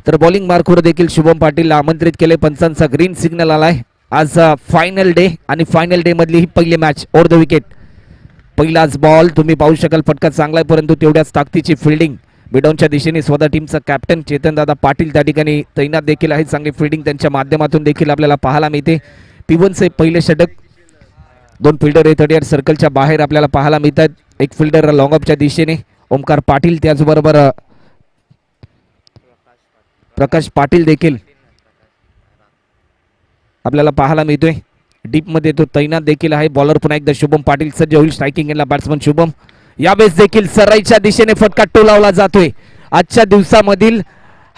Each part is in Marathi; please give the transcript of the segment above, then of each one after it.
तर बॉलिंग मार्कवर देखील शुभम पाटीलला आमंत्रित केले. पंचांचा ग्रीन सिग्नल आलाय. आज फायनल डे आणि फायनल डे मधली ही पहिली मॅच. ओव्हर द विकेट पहिलाच बॉल तुम्ही पाहू शकाल. फटका चांगला आहे परंतु तेवढ्याच ताकदीची फिल्डिंग बिडॉनच्या दिशेने स्वतः टीमचा कॅप्टन चेतनदादा पाटील त्या ठिकाणी तैनात देखील आहे. चांगली फिल्डिंग त्यांच्या माध्यमातून देखील आपल्याला पाहायला मिळते. P1चे पहिले षटक. दोन फिल्डर 38 सर्कलच्या बाहेर आपल्याला पाहायला मिळतात. एक फिल्डर लॉंग ऑफच्या दिशेने ओमकार पाटील, त्याचबरोबर प्रकाश पाटील देखील आपल्याला पाहायला मिळतोय. डीप मध्ये तो तैनात देखील आहे. बॉलर पुन्हा एकदा शुभम पाटील सज्ज होईल. स्ट्रायकिंग एंडला बॅट्समन शुभम. यावेळेस देखील सराईच्या दिशेने फटका टोलावला जातोय. आजच्या दिवसामधील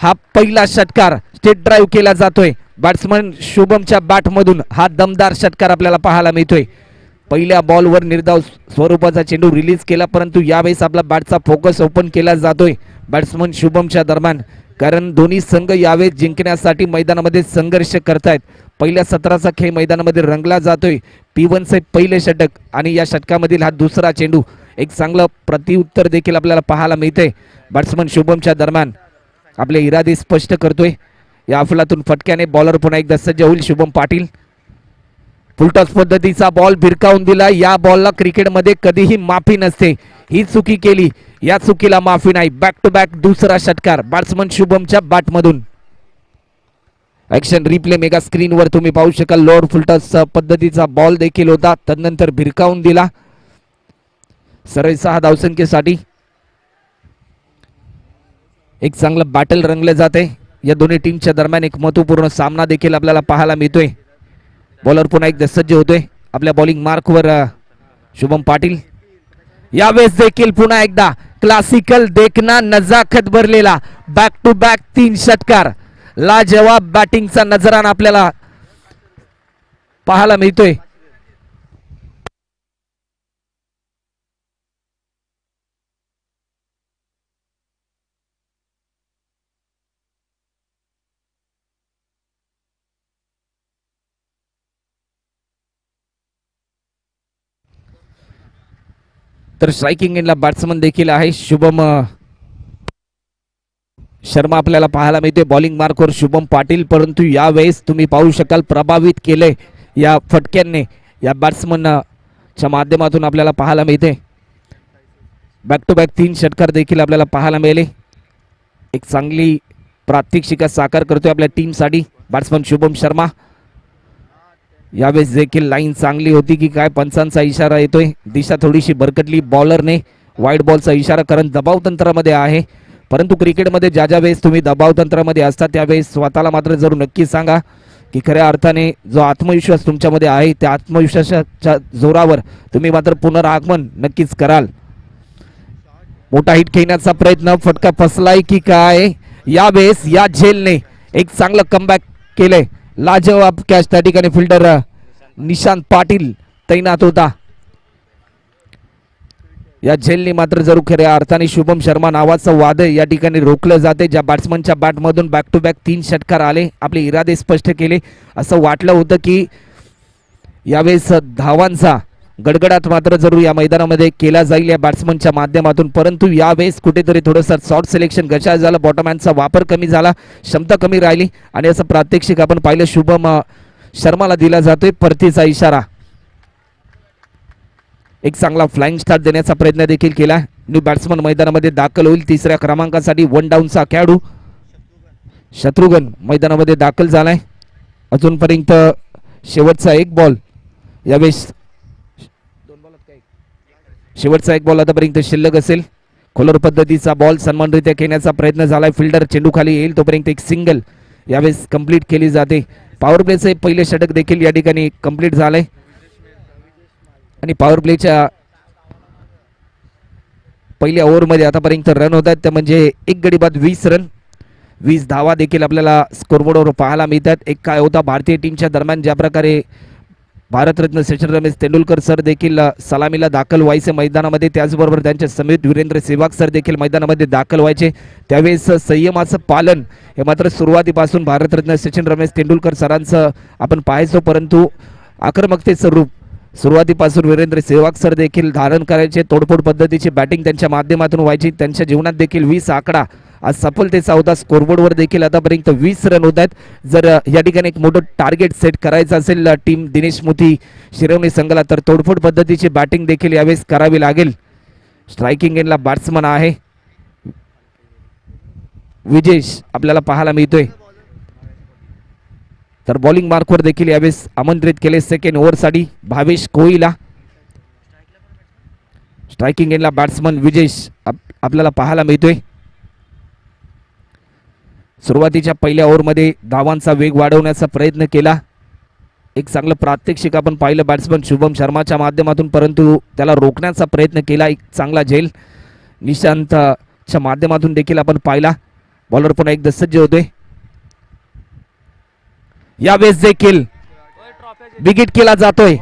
हा पहिला षटकार स्टेट ड्राईव्ह केला जातोय. बॅट्समन शुभमच्या बॅटमधून हा दमदार षटकार आपल्याला पाहायला मिळतोय. पहिल्या बॉलवर निर्धाव स्वरूपाचा चेंडू रिलीज केला परंतु यावेळेस आपला बॅटचा फोकस ओपन केला जातोय बॅट्समन शुभमच्या दरम्यान, कारण दोन्ही संघ यावेळेस जिंकण्यासाठी मैदानामध्ये संघर्ष करतायत. पहिल्या सत्राचा खेळ मैदानामध्ये रंगला जातोय. P1चे पहिले षटक आणि या षटकामधील हा दुसरा चेंडू. एक चांगलं प्रतिउत्तर देखील आपल्याला पाहायला मिळते. बॅट्समन शुभमच्या दरम्यान आपले इरादे स्पष्ट करतोय. या अफलातून फटक्याने बॉलर पुन्हा एकदा सज्ज होईल. शुभम पाटील फुलटॉस पद्धतीचा बॉल भिरकावून दिला. या बॉलला क्रिकेटमध्ये कधीही माफी नसते. ही चुकी केली, या चुकीला माफी नाही. बॅक टू बॅक दुसरा षटकार बॅट्समन शुभमच्या बॅटमधून. ऍक्शन रिप्ले मेगा स्क्रीनवर तुम्ही पाहू शकाल. लोअर फुलटॉस पद्धतीचा बॉल देखील होता, तदनंतर भिरकावून दिला. सरळ 6 धावसंख्येसाठी एक चांगलं बॅटल रंगले जाते. या दोन्ही टीमच्या दरम्यान एक महत्वपूर्ण सामना देखील आपल्याला पाहायला मिळतोय. बॉलर पुन्हा एकदा सज्ज होतोय. आपल्या बॉलिंग मार्कवर शुभम पाटील. यावेळेस देखील पुन्हा एकदा क्लासिकल देखना नजाकत भरलेला बॅक टू बॅक 3 षटकार. लाजवाब बॅटिंगचा नजराना आपल्याला पाहायला मिळतोय. तर स्ट्रायकिंग एंडला बॅट्समन देखील आहे शुभम शर्मा आपल्याला पाहायला मिळते. बॉलिंग मार्कवर शुभम पाटील, परंतु यावेळेस तुम्ही पाहू शकाल प्रभावित केले या फटक्यांनी या बॅट्समनच्या माध्यमातून आपल्याला पाहायला मिळते. बॅक टू बॅक 3 षटकार देखील आपल्याला पाहायला मिळाले. एक चांगली प्रात्यक्षिका साकार करतोय आपल्या टीमसाठी बॅट्समन शुभम शर्मा. यावेळेस देखील लाईन चांगली होती की काय, पंचांचा इशारा येतोय. दिशा थोडीशी भरकटली बॉलरने. वाईड बॉलचा इशारा, कारण दबाव तंत्रामध्ये आहे. परंतु क्रिकेटमध्ये ज्या वेळेस तुम्ही दबाव तंत्रामध्ये असता त्यावेळेस स्वतःला मात्र जरूर नक्की सांगा की खऱ्या अर्थाने जो आत्मविश्वास तुमच्यामध्ये आहे त्या आत्मविश्वासाच्या जोरावर तुम्ही मात्र पुनरागमन नक्कीच कराल. मोठा हिट खेळण्याचा प्रयत्न, फटका फसलाय की काय. यावेळेस या झेलने एक चांगलं कमबॅक केलंय. लाजवाब कॅच त्या ठिकाणी फिल्डर निशांत पाटील तैनात होता. या झेलने मात्र जरूर खऱ्या अर्थाने शुभम शर्मा नावाचं वादळ या ठिकाणी रोखलं जाते. ज्या बॅट्समनच्या बॅटमधून बॅक टू बॅक 3 षटकार आले, आपले इरादे स्पष्ट केले. असं वाटलं होतं की यावेळेस धावांचा गडगडाट मात्र जरूर या मैदानामध्ये केला जाईल या बॅट्समनच्या माध्यमातून, परंतु यावेळेस कुठेतरी थोडंसं शॉर्ट सिलेक्शन गशाळ झालं. बॉटमहॅनचा वापर कमी झाला, क्षमता कमी राहिली आणि असं प्रात्यक्षिक आपण पाहिलं. शुभम शर्माला दिला जातोय परतीचा इशारा. एक चांगला फ्लाइंग स्टार्ट देण्याचा प्रयत्न देखील केला. न्यू बॅट्समन मैदानामध्ये दाखल होईल. 3ऱ्या क्रमांकासाठी 1 डाऊनचा खेळाडू शत्रुघ्न मैदानामध्ये दाखल झालाय. अजूनपर्यंत शेवटचा एक बॉल, यावेळेस शेवटचा एक बॉल आतापर्यंत शिल्लक असेल. खोलर पद्धतीचा बॉल सन्मानरित्या खेळण्याचा प्रयत्न झालाय. फिल्डर चेंडू खाली येईल तोपर्यंत एक सिंगल यावेळेस कंप्लीट केली जाते. पॉवर प्लेचे पहिले षटक देखील या ठिकाणी कंप्लीट झालंय आणि पॉवर प्लेच्या पहिल्या ओव्हरमध्ये आतापर्यंत रन होत आहेत, ते म्हणजे एक गडी बाद 20 रन, 20 धावा देखील आपल्याला स्कोरबोर्डवर पाहायला मिळतात. एक काय होता भारतीय टीमच्या दरम्यान ज्या प्रकारे भारतरत्न सचिन रमेश तेंडुलकर सर देखील सलामीला दाखल व्हायचे मैदानामध्ये, त्याचबरोबर त्यांचे समेत वीरेंद्र सेहवाग सर देखील मैदानामध्ये दाखल व्हायचे. त्यावेळेस संयमाचं पालन हे मात्र सुरुवातीपासून भारतरत्न सचिन रमेश तेंडुलकर सरांचं आपण पाहायचो, परंतु आक्रमकतेचं रूप सुरुवातीपासून वीरेंद्र सेहवाग सर देखील धारण करायचे, तोडफोड पद्धतीची बॅटिंग त्यांच्या माध्यमातून व्हायची. त्यांच्या जीवनात देखील 20 आकडा आज सफलतेचा होता. स्कोरबोर्डवर देखील आतापर्यंत 20 रन होत आहेत. जर या ठिकाणी एक मोठं टार्गेट सेट करायचं असेल टीम दिनेश मोती शिरवणे संघाला तर तोडफोड पद्धतीची बॅटिंग देखील यावेळेस करावी लागेल. स्ट्रायकिंग एंडला बॅट्समन आहे विजेश आपल्याला पाहायला मिळतोय. तर बॉलिंग मार्कवर देखील यावेळेस आमंत्रित केले सेकंड ओव्हरसाठी भावेश कोहलीला. स्ट्रायकिंग एंडला बॅट्समन विजेश आपल्याला पाहायला मिळतोय. सुरुवातीच्या पहिल्या ओव्हरमध्ये धावांचा वेग वाढवण्याचा प्रयत्न केला. एक चांगलं प्रात्यक्षिक आपण पाहिलं बॅट्समन शुभम शर्माच्या माध्यमातून, परंतु त्याला रोखण्याचा प्रयत्न केला. एक चांगला झेल निशांतच्या माध्यमातून देखील आपण पाहिला. बॉलर पुन्हा एकदा सज्ज होतोय. यावेळेस देखील विकेट केला जातोय.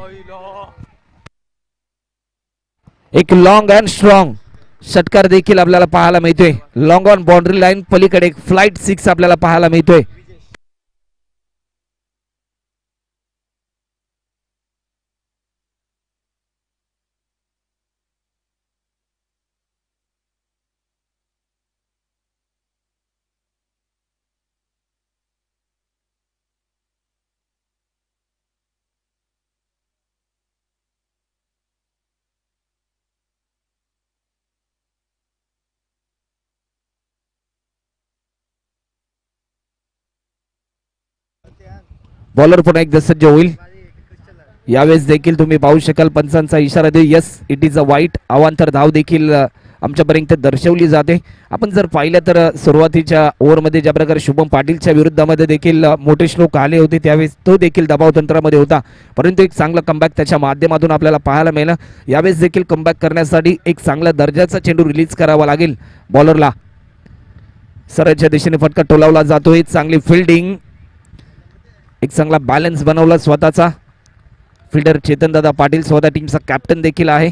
एक लॉंग अँड स्ट्रॉंग षटकार देखील आपल्याला पाहायला मिळतोय. लॉंग ऑन बाउंड्री लाईन पलीकडे एक फ्लाइट 6 आपल्याला पाहायला मिळतोय. बॉलर पुन्हा एकदा सज्ज होईल. यावेळेस देखील तुम्ही पाहू शकाल पंचांचा इशारा दे यस इट इज अ वाईट. अवांतर धाव देखील आमच्यापर्यंत दर्शवली जाते. आपण जर पाहिलं तर सुरुवातीच्या ओव्हरमध्ये ज्या प्रकारे शुभम पाटीलच्या विरुद्धामध्ये देखील मोठे श्लोक आले होते त्यावेळेस तो देखील दबाव तंत्रामध्ये होता, परंतु एक चांगला कमबॅक त्याच्या माध्यमातून आपल्याला पाहायला मिळालं. यावेळेस देखील कमबॅक करण्यासाठी एक चांगल्या दर्जाचा चेंडू रिलीज करावा लागेल बॉलरला. सरळच्या दिशेने फटका टोलावला जातोय. चांगली फिल्डिंग, एक चांगला बॅलन्स बनवला स्वतःचा. फिल्डर चेतनदादा पाटील स्वतः टीमचा कॅप्टन देखील आहे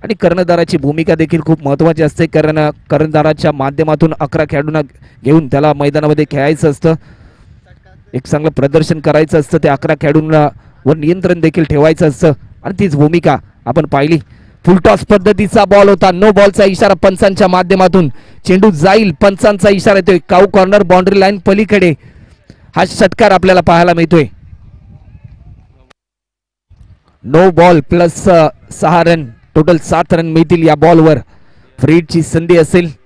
आणि कर्णधाराची भूमिका देखील खूप महत्त्वाची असते, कारण कर्णधाराच्या माध्यमातून 11 खेळाडूंना घेऊन त्याला मैदानामध्ये खेळायचं असतं. एक चांगलं प्रदर्शन करायचं असतं. त्या 11 खेळाडूंवर नियंत्रण देखील ठेवायचं असतं आणि तीच भूमिका आपण पाहिली. फुलटॉस पद्धतीचा बॉल होता. नो बॉलचा इशारा पंचांच्या माध्यमातून. चेंडू जाईल, पंचांचा इशारा येतोय. काऊ कॉर्नर बाउंड्री लाईन पलीकडे हा षटकार आपल्याला पाहायला मिळतोय. No ball plus 6 run, total 7 run मिळतील या बॉलवर. फ्रीडची संधी असेल.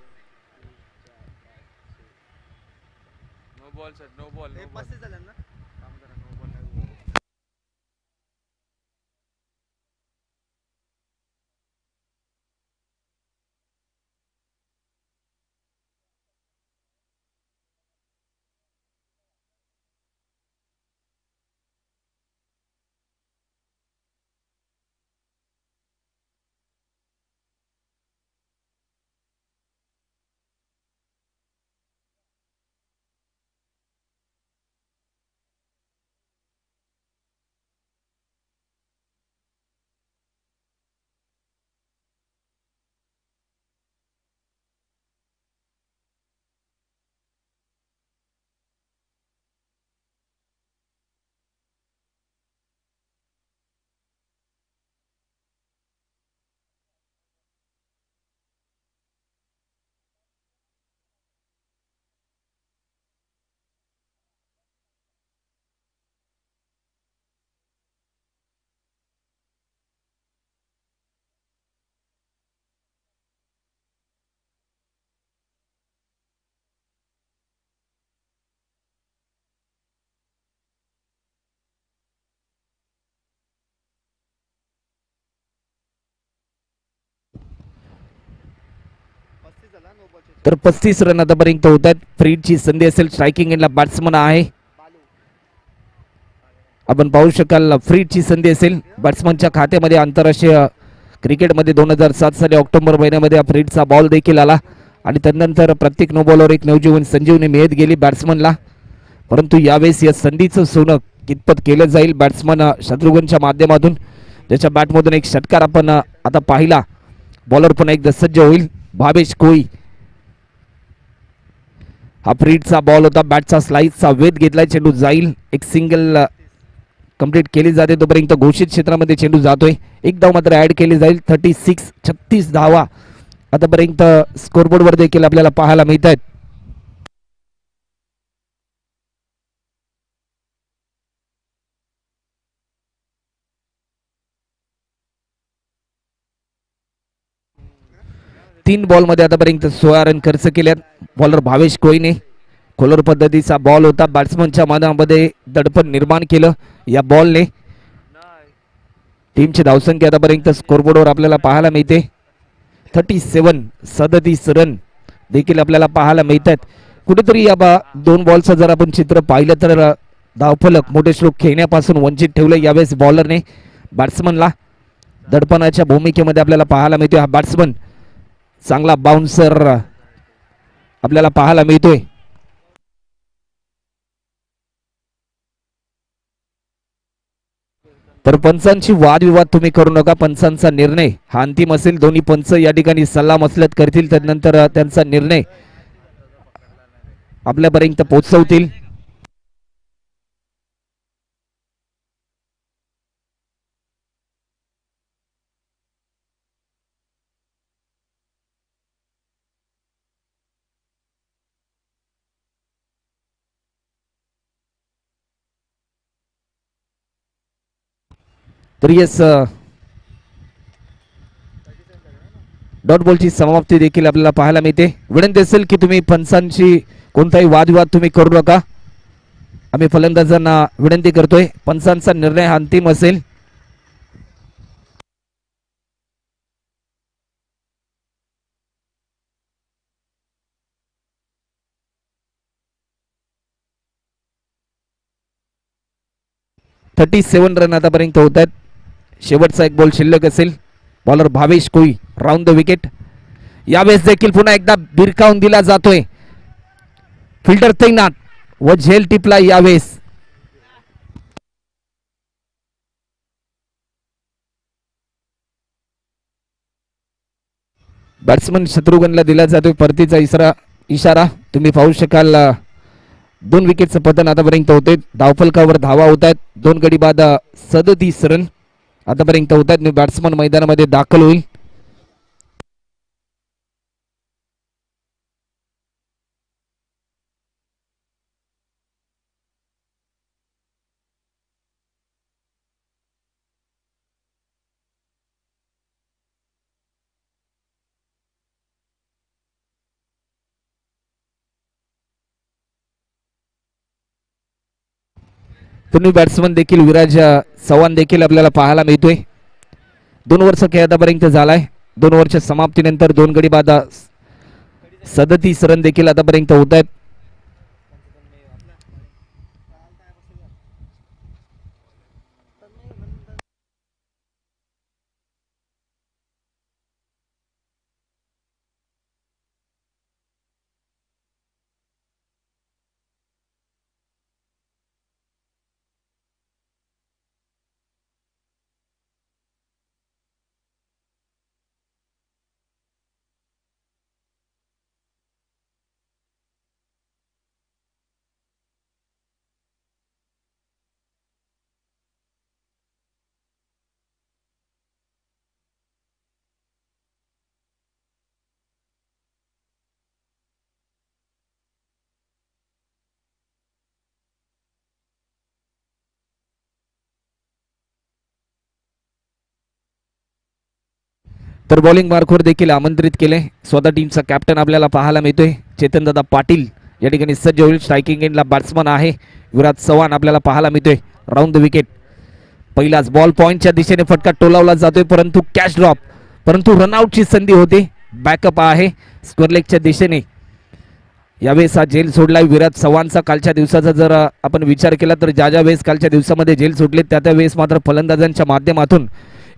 तर 35 रन आतापर्यंत होत आहेत. फ्रीडची संधी असेल. स्ट्रायकिंग एंडला बॅट्समन आहे. आपण पाहू शकाल फ्रीडची संधी असेल. बॅट्समनच्या खात्यामध्ये आंतरराष्ट्रीय क्रिकेटमध्ये 2007 साली ऑक्टोबर महिन्यामध्ये फ्रीडचा बॉल देखील आला आणि त्यानंतर प्रत्येक नो बॉलवर एक नवजीवन संजीवनी मिळत गेली बॅट्समनला. परंतु यावेळेस या संधीचं सोनं कितपत केलं जाईल बॅट्समन शत्रुघ्नच्या माध्यमातून. त्याच्या बॅटमधून एक षटकार आपण आता पाहिला. बॉलर पुन्हा एकदा सज्ज होईल. भावेश कोहली. हा फ्रीडचा बॉल होता. बॅटचा स्लाइसचा वेध घेतलाय. चेंडू जाईल. एक सिंगल कंप्लीट केली जाते तोपर्यंत घोषित क्षेत्रामध्ये चेंडू जातोय. एक धाव मात्र ऍड केली जाईल. 36 धावा आतापर्यंत स्कोरबोर्डवर देखील आपल्याला पाहायला मिळत आहेत. तीन बॉल मध्ये आतापर्यंत 16 रन खर्च केल्यात. बॉलर भावेश कोईने खोलर पद्धतीचा बॉल होता. बॅट्समनच्या मनामध्ये दडपण निर्माण केलं या बॉलने. टीमची धावसंख्या आतापर्यंत स्कोरबोर्डवर आपल्याला पाहायला मिळते 37 रन देखील आपल्याला पाहायला मिळतात. कुठेतरी या दोन बॉलचं जर आपण चित्र पाहिलं तर धावफलक मोठे स्ट्रोक खेळण्यापासून वंचित ठेवलं यावेळेस बॉलरने. बॅट्समनला दडपणाच्या भूमिकेमध्ये आपल्याला पाहायला मिळतोय. हा बॅट्समन चांगला बाउन्सर आपल्याला पाहायला मिळतोय. तर पंचांची वादविवाद तुम्ही करू नका. पंचांचा निर्णय हा अंतिम असेल. दोन्ही पंच या ठिकाणी सल्ला मसलत करतील. त्यानंतर त्यांचा निर्णय आपल्यापर्यंत पोहोचवतील. तर येस डॉट बॉलची समाप्ती देखील आपल्याला पाहायला मिळते. विनंती असेल की तुम्ही पंचांची कोणताही वादविवाद तुम्ही करू नका. आम्ही फलंदाजांना विनंती करतोय. पंचांचा निर्णय हा अंतिम असेल. ₹37 रन आतापर्यंत होत आहेत. शेवटचा एक बॉल शिल्लक असेल. बॉलर भावेश कोई राऊंड द विकेट. यावेळेस देखील पुन्हा एकदा बिरकावून दिला जातोय. फिल्डर तैनात व झेल टिपला यावेळेस. बॅट्समन शत्रुघ्नला दिला जातोय परतीचा इशारा. तुम्ही पाहू शकाल 2 विकेटचं पतन आतापर्यंत होते. धावफलकावर धावा होत आहेत. 2 गडी बाद 37 रन आतापर्यंत होत आहेत. बॅट्समन मैदानामध्ये दाखल होईल. दोन्ही बॅट्समन देखील विराज चव्हाण देखील आपल्याला पाहायला मिळतोय. 2 वर्ष खेळ आतापर्यंत झालाय. 2 वर्ष समाप्तीनंतर 2 गडी बाद 37 रन देखील आतापर्यंत होत आहेत. तर बॉलिंग मार्कवर देखील आमंत्रित केले. स्वतः टीमचा कॅप्टन आपल्याला पाहायला मिळतोय. चेतनदादा पाटील या ठिकाणी सज्ज होईल. स्ट्रायकिंग एंडला बॅट्समन आहे विराज चव्हाण आपल्याला पाहायला मिळतोय. Round the wicket. पहिलाच बॉल पॉइंटच्या दिशेने फटका टोलावला जातोय परंतु कॅच ड्रॉप. परंतु रनआउटची संधी होते. बॅकअप आहे स्क्वेअरलेगच्या दिशेने. यावेळेस हा झेल सोडलाय विराज चव्हाणचा. कालच्या दिवसाचा जर आपण विचार केला तर ज्या वेळेस कालच्या दिवसामध्ये झेल सोडले त्या वेळेस मात्र फलंदाजांच्या माध्यमातून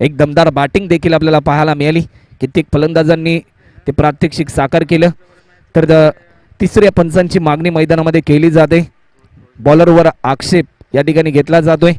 एक दमदार बॅटिंग देखील आपल्याला पाहायला मिळाली. कित्येक फलंदाजांनी ते प्रात्यक्षिक साकार केलं. तर तिसऱ्या पंचांची मागणी मैदानामध्ये केली जाते. बॉलरवर आक्षेप या ठिकाणी घेतला जातोय.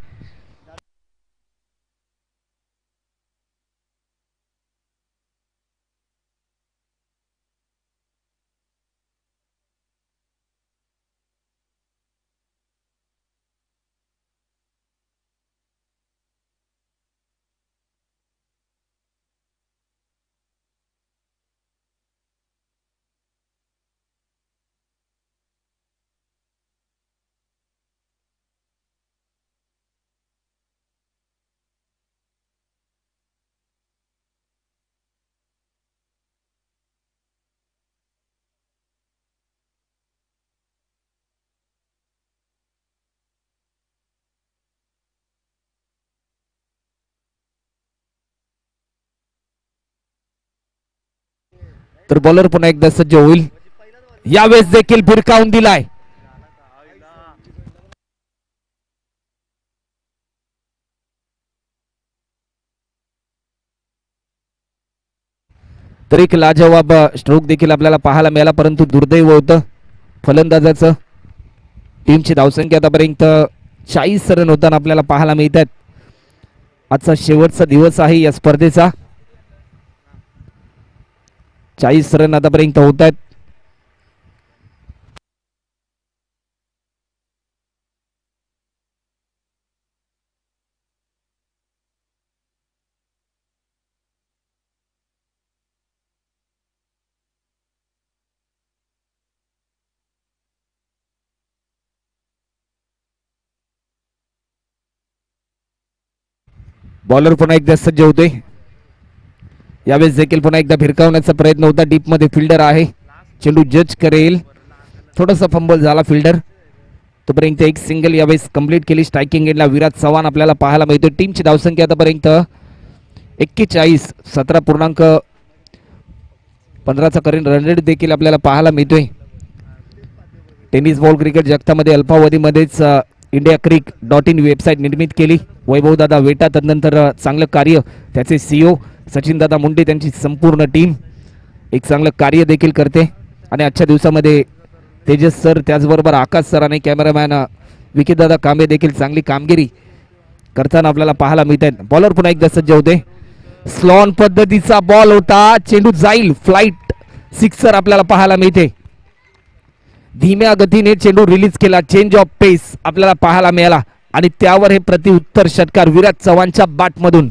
तर बॉलर पुन्हा एकदा सज्ज होईल. यावेळेस देखील भिरकावून दिलाय. तर एक लाजवाब स्ट्रोक देखील आपल्याला पाहायला मिळाला, परंतु दुर्दैव होतं फलंदाजाचं. टीमची धावसंख्या आतापर्यंत 40 रन होताना आपल्याला पाहायला मिळत आहेत. आजचा शेवटचा दिवस आहे या स्पर्धेचा. 40 रन आतापर्यंत होत आहेत. बॉलर पुन्हा एकदा सज्ज होते. यावेळेस देखील पुन्हा एकदा भिरकावण्याचा प्रयत्न होता. डीप मध्ये फिल्डर आहे, चेंडू जज करेल. थोडासा फंबल झाला फिल्डर, तोपर्यंत एक सिंगल यावेळेस कंप्लीट केली. स्ट्रायकिंग एंडला विराट चव्हाण आपल्याला पाहायला मिळतो. टीमची धावसंख्या आतापर्यंत 41, 17.15चा करेंट रन रेट देखील आपल्याला पाहायला मिळतोय. टेनिस बॉल क्रिकेट जगतामध्ये अल्पावधीमध्येच indiacreek.in वेबसाईट निर्मित केली. वैभवदादा वेटा, तदनंतर चांगलं कार्य त्याचे CEO सचिनदादा मुंडे, त्यांची संपूर्ण टीम एक चांगलं कार्य देखील करते. आणि आजच्या दिवसामध्ये तेजस सर, त्याचबरोबर आकाश सर आणि कॅमेरामॅन विकीदादा कांबे देखील चांगली कामगिरी करताना आपल्याला पाहायला मिळत आहेत. बॉलर पुन्हा एकदा सज्ज होते. स्लॉन पद्धतीचा बॉल होता, चेंडू जाईल. फ्लाइट सिक्सर आपल्याला पाहायला मिळते. धीम्या गतीने चेंडू रिलीज केला. चेंज ऑफ पेस आपल्याला पाहायला मिळाला आणि त्यावर हे प्रतिउत्तर षटकार विराट चव्हाणच्या बॅटमधून.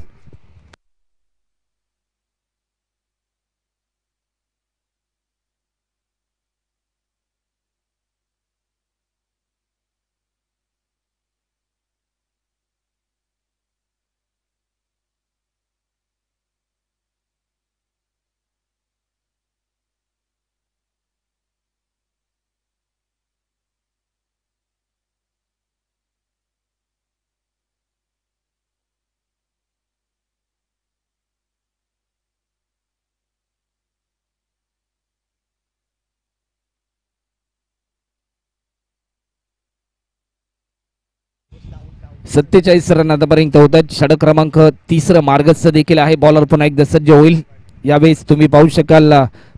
सत्तेचाळीस रन आतापर्यंत होत आहेत. षटक क्रमांक 3 मार्गस्थ देखील आहे. बॉलर पुन्हा एकदा सज्ज होईल. यावेळेस तुम्ही पाहू शकाल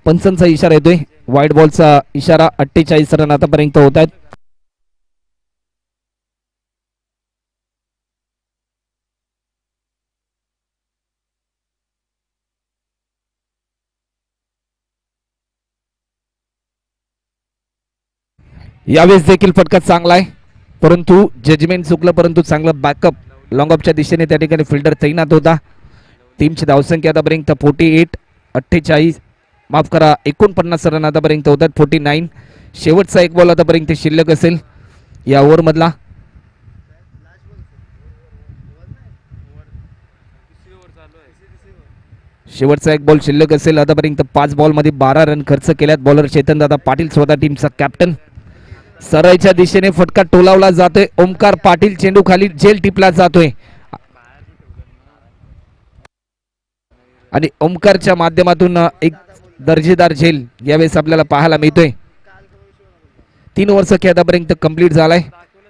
पंचांचा इशारा येतोय, व्हाईट बॉलचा इशारा. 48 रन आतापर्यंत होत आहेत. यावेळेस देखील फटका चांगला आहे, परंतु जजमेंट चुकलं. परंतु चांगलं बॅकअप लॉंग ऑफच्या दिशेने त्या ठिकाणी फिल्डर तैनात होता. टीमची धावसंख्या आतापर्यंत 48, माफ करा 49 रन आतापर्यंत होतात. 49. शेवटचा एक बॉल आतापर्यंत शिल्लक असेल या ओव्हरमधला. शेवटचा एक बॉल शिल्लक असेल. आतापर्यंत 5 बॉलमध्ये 12 रन खर्च केल्यात. बॉलर चेतनदादा पाटील, स्वतः टीमचा कॅप्टन. सरळच्या दिशेने फटका टोलावला जातोय. ओमकार पाटील, चेंडू खाली झेल टिपला जातोय आणि ओमकारच्या माध्यमातून एक दर्जेदार झेल यावेळेस आपल्याला पाहायला मिळतोय. 3 ओव्हरचा खेळ आतापर्यंत कंप्लीट झालाय.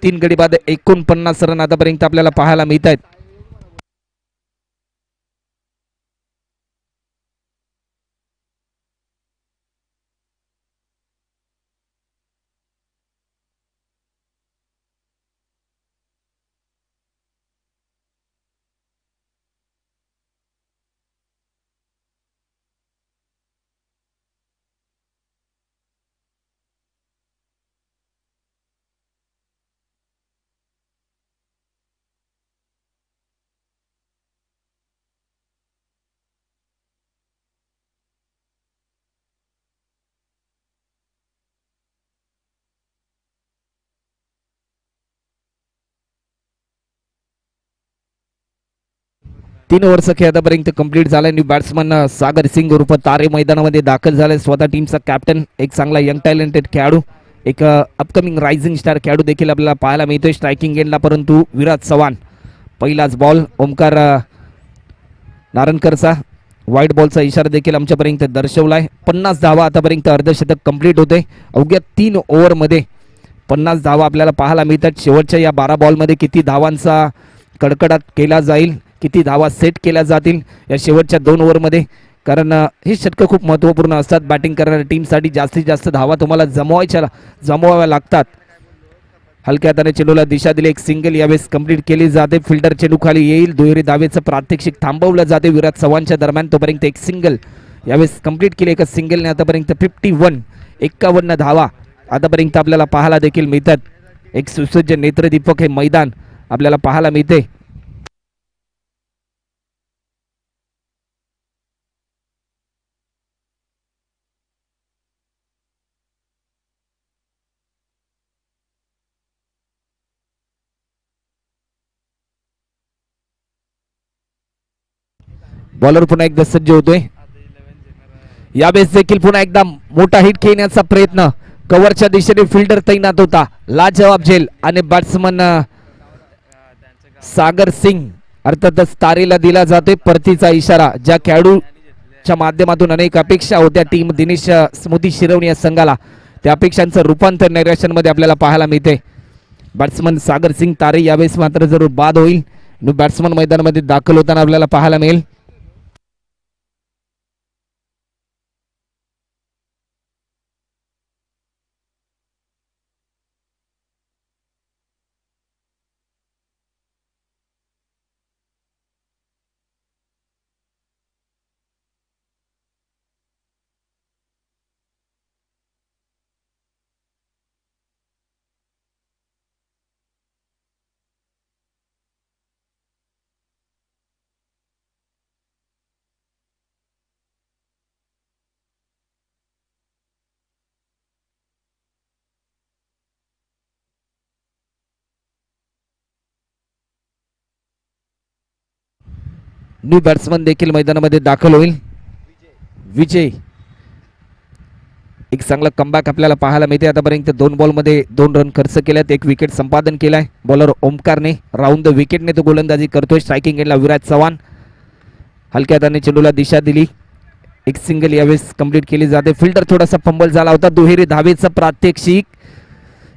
3 गडी बाद 49 रन आतापर्यंत आपल्याला पाहायला मिळत आहेत. तीन ओव्हरचा खेळ आतापर्यंत कंप्लीट झालाय. न्यू बॅट्समन सागर सिंग उर्फ तारे मैदानामध्ये दाखल झाले. स्वतः टीमचा कॅप्टन, एक चांगला यंग टॅलेंटेड खेळाडू, एक अपकमिंग रायझिंग स्टार खेळाडू देखील आपल्याला पाहायला मिळतोय स्ट्रायकिंग एंडला. परंतु विराट चव्हाण, पहिलाच बॉल ओमकार नारणकरचा, व्हाईट बॉलचा इशारा देखील आमच्यापर्यंत दर्शवलाय. 50 धावा आतापर्यंत अर्धशतक कंप्लीट होते. अवघ्या 3 ओव्हरमध्ये 50 धावा आपल्याला पाहायला मिळतात. शेवटच्या या 12 बॉलमध्ये किती धावांचा कडकडाट केला जाईल, किती धावा सेट केल्या जातील या शेवटच्या 2 ओव्हरमध्ये, कारण हे षटकं खूप महत्त्वपूर्ण असतात. बॅटिंग करणाऱ्या टीमसाठी जास्तीत जास्त धावा तुम्हाला जमवाव्या लागतात. हलक्या हाताने चेंडूला दिशा दिली. एक सिंगल यावेळेस कंप्लीट केली जाते. फिल्डर चेंडू खाली येईल. दुहेरी धावेचं प्रात्यक्षिक थांबवलं जाते विराट चव्हाणच्या दरम्यान. तोपर्यंत एक सिंगल यावेळेस कंप्लीट केली. एका सिंगलने आतापर्यंत 51 धावा आतापर्यंत आपल्याला पाहायला देखील मिळतात. एक सुसज्ज नेत्रदीपक हे मैदान आपल्याला पाहायला मिळते. बॉलर पुन्हा एकदा सज्ज होतोय. यावेळेस देखील पुन्हा एकदा मोठा हिट खेळण्याचा प्रयत्न. कव्हरच्या दिशेने फिल्डर तैनात होता. लाजवाब झेल आणि बॅट्समन सागर सिंग अर्थातच तारेला दिला जातोय परतीचा इशारा. ज्या खेळाडूच्या माध्यमातून अनेक अपेक्षा होत्या टीम दिनेश स्मृती शिरवणी या संघाला, त्या अपेक्षांचं रूपांतर निराशांमध्ये आपल्याला पाहायला मिळते. बॅट्समन सागर सिंग तारे यावेळेस मात्र जरूर बाद होईल. बॅट्समन मैदानामध्ये दाखल होताना आपल्याला पाहायला मिळेल. न्यू बॅट्समन देखील मैदानामध्ये दाखल होईल. विजय एक चांगला कमबॅक आपल्याला पाहायला मिळते. आतापर्यंत 2 बॉलमध्ये 2 रन खर्च केल्यात. 1 विकेट संपादन केलाय बॉलर ओमकारने. राऊंड द विकेटने तो गोलंदाजी करतोय. स्ट्रायकिंग एंडला विराट चव्हाण. हलक्या हाताने चेंडूला दिशा दिली. एक सिंगल यावेळेस कंप्लीट केली जाते. फिल्डर थोडासा फंबल झाला होता. दुहेरी धावेचं प्रात्यक्षिक.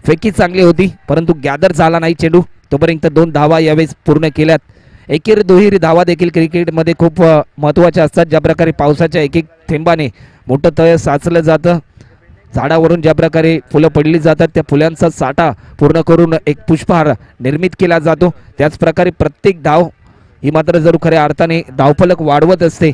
फेकी चांगली होती परंतु गॅदर झाला नाही चेंडू. तोपर्यंत 2 धावा यावेळेस पूर्ण केल्यात. एकेरी दुहेरी धावा देखील क्रिकेटमध्ये खूप महत्त्वाच्या असतात. ज्या प्रकारे पावसाच्या एक एक थेंबाने मोठं तळ साचलं जातं, झाडावरून ज्या प्रकारे फुलं पडली जातात त्या फुलांचा साठा पूर्ण करून एक पुष्पहार निर्मित केला जातो, त्याच प्रकारे प्रत्येक धाव ही मात्र जरूर खऱ्या अर्थाने धावफलक वाढवत असते.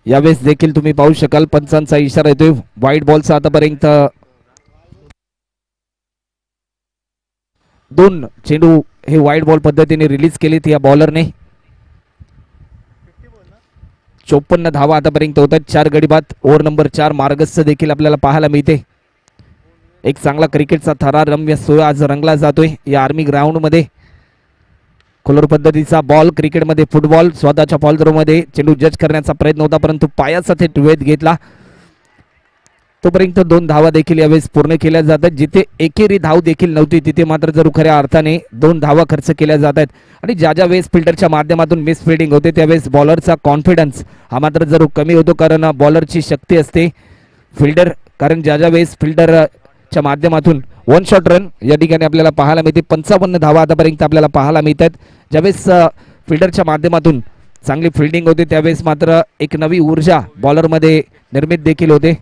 यावेळेस देखील तुम्ही पाहू शकाल पंचांचा इशारा येतोय. व्हाईट बॉलचा आतापर्यंत 2 चेंडू हे व्हाईट बॉल पद्धतीने रिलीज केलेत या बॉलरने. 54 धावा आतापर्यंत होतात. 4 गडी बाद. ओव्हर नंबर 4 मार्गस्थ देखील आपल्याला पाहायला मिळते. एक चांगला क्रिकेटचा थरार रम्य सोहळा आज रंगला जातोय या आर्मी ग्राउंड मध्ये. खोलर पद्धतीचा बॉल क्रिकेटमध्ये फुटबॉल. स्वतःच्या बॉलमध्ये चेंडू जज करण्याचा प्रयत्न होता परंतु पायाचा थेट वेध घेतला. तोपर्यंत 2 धावा देखील यावेळेस पूर्ण केल्या जातात. जिथे एकेरी धाव देखील नव्हती तिथे मात्र जरूर खऱ्या अर्थाने 2 धावा खर्च केल्या जात आहेत. आणि ज्या ज्या वेळेस फिल्डरच्या माध्यमातून मिस फिल्डिंग होते त्यावेळेस बॉलरचा कॉन्फिडन्स हा मात्र जरूर कमी होतो, कारण बॉलरची शक्ती असते फिल्डर, कारण ज्या ज्या वेळेस फिल्डरच्या माध्यमातून 1 शॉट रन या ठिकाणी आपल्याला पाहायला मिळते. 55 धावा आतापर्यंत आपल्याला पाहायला मिळतात. ज्यावेळेस फिल्डरच्या माध्यमातून चांगली फिल्डिंग होते त्यावेळेस मात्र एक नवी ऊर्जा बॉलरमध्ये निर्मित देखील होते.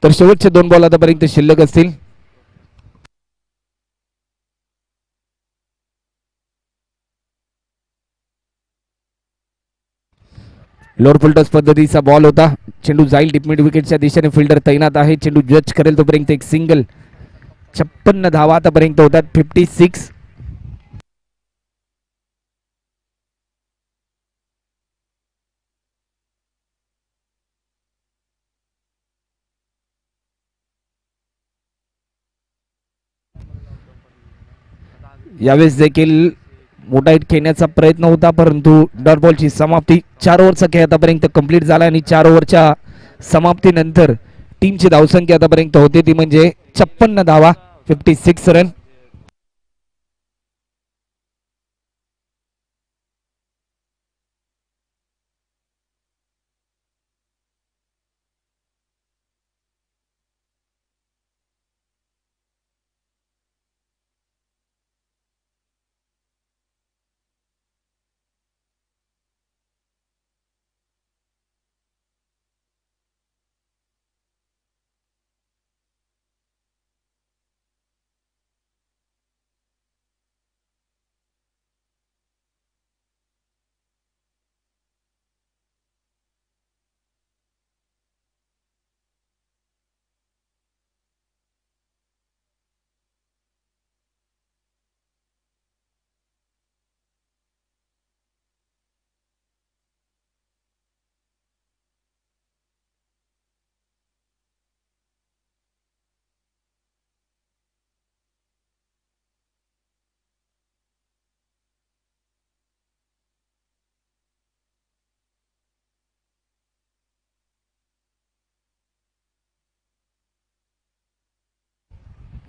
तर शेवटचे 2 बॉल आतापर्यंत शिल्लक असतील. लोअर फुलटॉस पद्धतीचा बॉल होता. चेंडू जाईल डीप मिड विकेटच्या दिशेने. फिल्डर तैनात आहे. चेंडू जज करेल तोपर्यंत एक सिंगल. 56 धावा आतापर्यंत होतात. 56. यावेळेस देखील मोठा हिट खेळण्याचा प्रयत्न होता, परंतु डॉट बॉलची समाप्ती. 4 ओव्हरचा खेळ आतापर्यंत कंप्लीट झाला आणि 4 ओव्हरच्या समाप्तीनंतर टीमची धावसंख्या आतापर्यंत होते ती म्हणजे 56 धावा, 56 रन.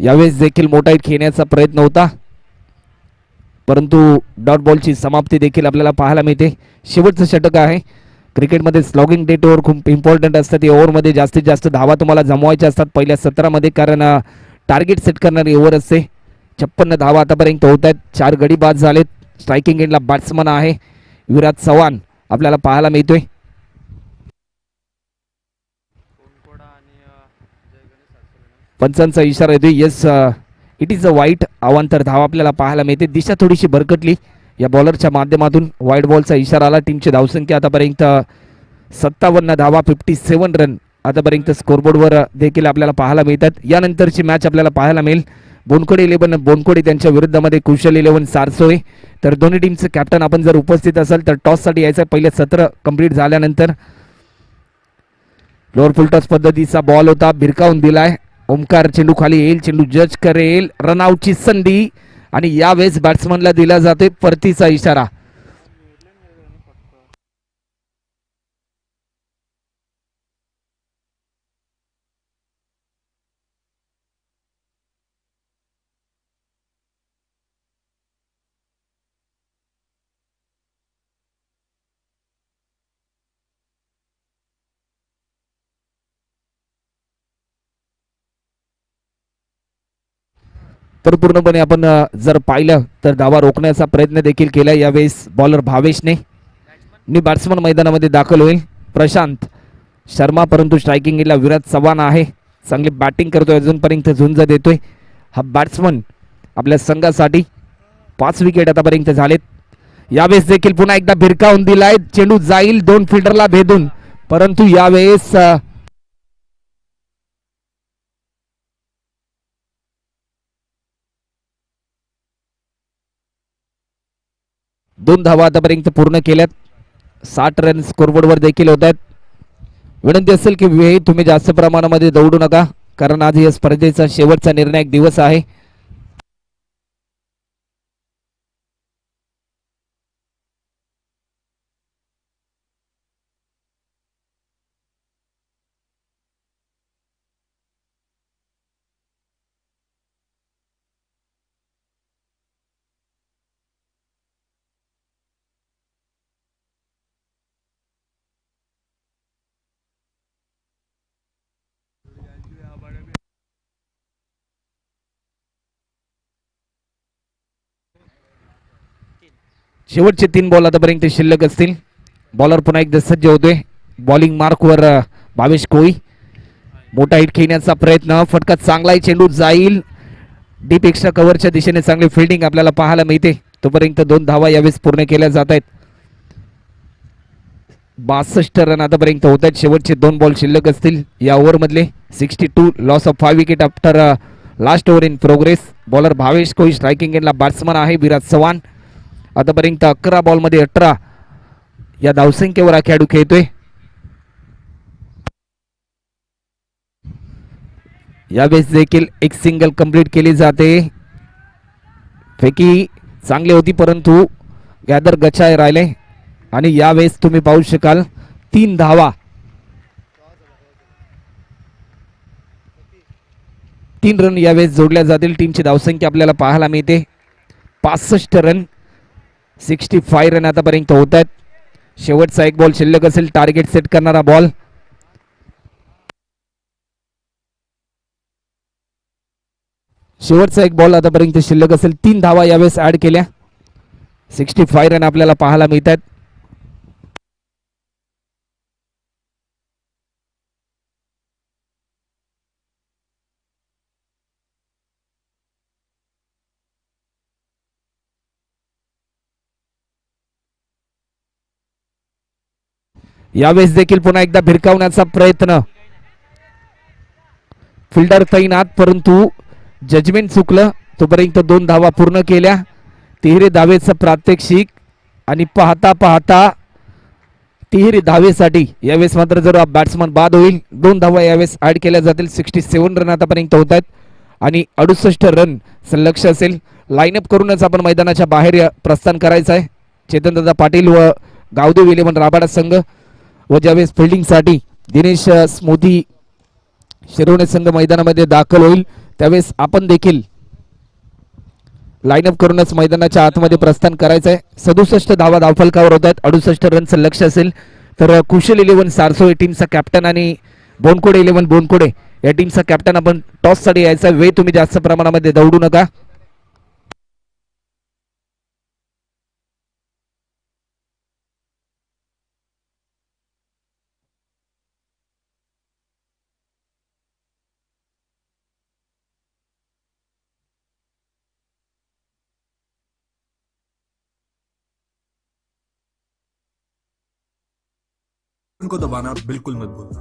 यावेळेस देखील मोठा हिट खेळण्याचा प्रयत्न होता, परंतु डॉट बॉलची समाप्ती देखील आपल्याला पाहायला मिळते. शेवटचं षटक आहे. क्रिकेटमध्ये स्लॉगिंग डेट ओव्हर खूप इम्पॉर्टंट असतात. या ओव्हरमध्ये जास्तीत जास्त धावा तुम्हाला जमवायच्या असतात पहिल्या 17 मध्ये, कारण टार्गेट सेट करणारी ओव्हर असते. 56 धावा आतापर्यंत होत आहेत. 4 गडी बाद झालेत. स्ट्रायकिंग एंडला बॅट्समन आहे विराज चव्हाण आपल्याला पाहायला मिळतोय. पंचांचा इशारा येतोय. येस, इट इज अ वाईट. अवांतर धावा आपल्याला पाहायला मिळते. दिशा थोडीशी भरकटली या बॉलरच्या माध्यमातून. वाईट बॉलचा इशारा आला. टीमची धावसंख्या आतापर्यंत 57 धावा, 57 रन आतापर्यंत स्कोरबोर्डवर देखील आपल्याला पाहायला मिळतात. यानंतरची मॅच आपल्याला पाहायला मिळेल बोनकोडे 11 बोनकोडे त्यांच्या विरुद्धमध्ये कुशल 11 सारसोळे. तर दोन्ही टीमचे कॅप्टन आपण जर उपस्थित असाल तर टॉससाठी यायचं. पहिले सत्र कंप्लीट झाल्यानंतर लोअर फुल टॉस पद्धतीचा बॉल होता, भिरकावून दिलाय. ओमकार चेंडू खाली येईल, चेंडू जज करेल. रनआउटची संधी आणि यावेळेस बॅट्समनला दिला जातोय परतीचा इशारा. तर पूर्णपणे आपण जर पाहिलं तर धावा रोखण्याचा प्रयत्न देखील केला यावेळेस बॉलर भावेशने. बॅट्समन मैदानामध्ये दाखल होईल प्रशांत शर्मा, परंतु स्ट्रायकिंग एंडला विराज चव्हाण आहे. चांगली बॅटिंग करतोय, अजूनपर्यंत झुंज देतोय हा बॅट्समन आपल्या संघासाठी. 5 विकेट आतापर्यंत झालेत. यावेळेस देखील पुन्हा एकदा भिरकावून दिलाय. चेंडू जाईल 2 फिल्डरला भेदून, परंतु यावेळेस 2 धावा आतापर्यंत पूर्ण केल्यात. 60 रन स्कोरबोर्डवर देखील होत आहेत. विनंती असेल की तुम्ही जास्त प्रमाणामध्ये दौडू नका, कारण आज या स्पर्धेचा शेवटचा निर्णायक दिवस आहे. शेवटचे 3 बॉल आतापर्यंत शिल्लक असतील. बॉलर पुन्हा एकदा सज्ज होतोय. बॉलिंग मार्कवर भावेश कोळी. मोठा हिट खेळण्याचा प्रयत्न, फटका चांगला आहे, चेंडू जाईल डीप एक्स्ट्रा कव्हरच्या दिशेने. चांगली फिल्डिंग आपल्याला पाहायला मिळते. तोपर्यंत 2 धावा यावेळेस पूर्ण केल्या जात आहेत. 62 रन आतापर्यंत होत आहेत. शेवटचे 2 बॉल शिल्लक असतील या ओव्हरमधले. 62 loss of 5 wicket after last over in progress. Bowler Bhavesh Koli, striking एंडला बॅट्समन आहे विराज चव्हाण. आतापर्यंत 11 बॉलमध्ये 18 या धावसंख्येवर हा खेळाडू खेळतोय. यावेळेस देखील एक सिंगल कंप्लीट केली जाते. फेकी चांगली होती परंतु गॅदर गचाय राहिले आणि यावेळेस तुम्ही पाहू शकाल 3 धावा 3 रन यावेळेस जोडल्या जातील. टीमची धावसंख्या आपल्याला पाहायला मिळते 65 रन. 65 रन आतापर्यंत होत आहेत. शेवटचा एक बॉल शिल्लक असेल टार्गेट सेट करणारा बॉल. शेवटचा एक बॉल आतापर्यंत शिल्लक असेल. 3 धावा यावेळेस ऍड केल्या. 65 रन आपल्याला पाहायला मिळतात. यावेळेस देखील पुन्हा एकदा भिरकावण्याचा प्रयत्न. फिल्डर तैनात परंतु जजमेंट चुकलं. तोपर्यंत 2 धावा पूर्ण केल्या. 3 धावेचं प्रात्यक्षिक आणि पाहता पाहता 3 धावेसाठी यावेळेस मात्र जर बॅट्समन बाद होईल 2 धावा यावेळेस ऍड केल्या जातील. 67 रन आतापर्यंत होत आहेत आणि 68 रन लक्ष असेल. लाईनअप करूनच आपण मैदानाच्या बाहेर प्रस्थान करायचं आहे. चेतनदादा पाटील व गावदेव इलेव्हन राबाडा संघ व ज्यावेळेस फिल्डिंगसाठी दिनेश स्मोती शिरोणे संघ मैदानामध्ये दाखल होईल त्यावेळेस आपण देखील लाईनअप करूनच मैदानाच्या आतमध्ये प्रस्थान करायचं आहे. 67 धावा धावफलकावर होत आहेत. 68 रनचं लक्ष असेल. तर कुशल इलेव्हन सारसो या टीमचा कॅप्टन आणि बोनकोडे इलेव्हन बोनकोडे या टीमचा कॅप्टन आपण टॉससाठी यायचा वेळ तुम्ही जास्त प्रमाणामध्ये दौडू नका. को दबाना बिल्कुल मत भूलना।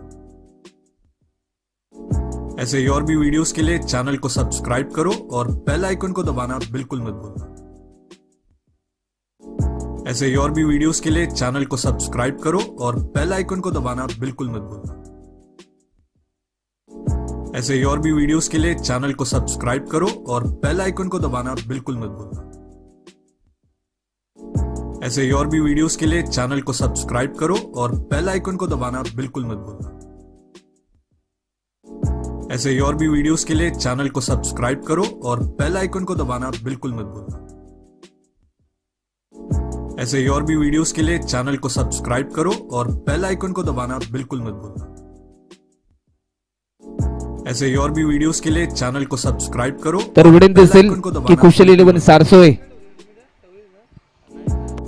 ऐसे और भी वीडियोस के लिए चैनल को सब्सक्राइब करो और बेल आइकन को दबाना बिल्कुल मत भूलना। ऐसे और भी वीडियोस के लिए चैनल को सब्सक्राइब करो और बेल आइकन को दबाना बिल्कुल मत भूलना। ऐसे और भी वीडियोस के लिए चैनल को सब्सक्राइब करो और बेल आइकन को दबाना बिल्कुल मत भूलना। ऐसे और भी वीडियोस के लिए चैनल को सब्सक्राइब करो और बेल आइकन को दबाना बिल्कुल मत भूलना। ऐसे और भी वीडियोस के लिए चैनल को सब्सक्राइब करो और बेल आइकन को दबाना बिल्कुल मत भूलना। ऐसे और भी वीडियोस के लिए चैनल को सब्सक्राइब करो और बेल आइकन को दबाना बिल्कुल मत भूलना। ऐसे और भी वीडियोस के लिए चैनल को सब्सक्राइब करो तर विनंती असेल की कुशल इलेव्हन सारसोय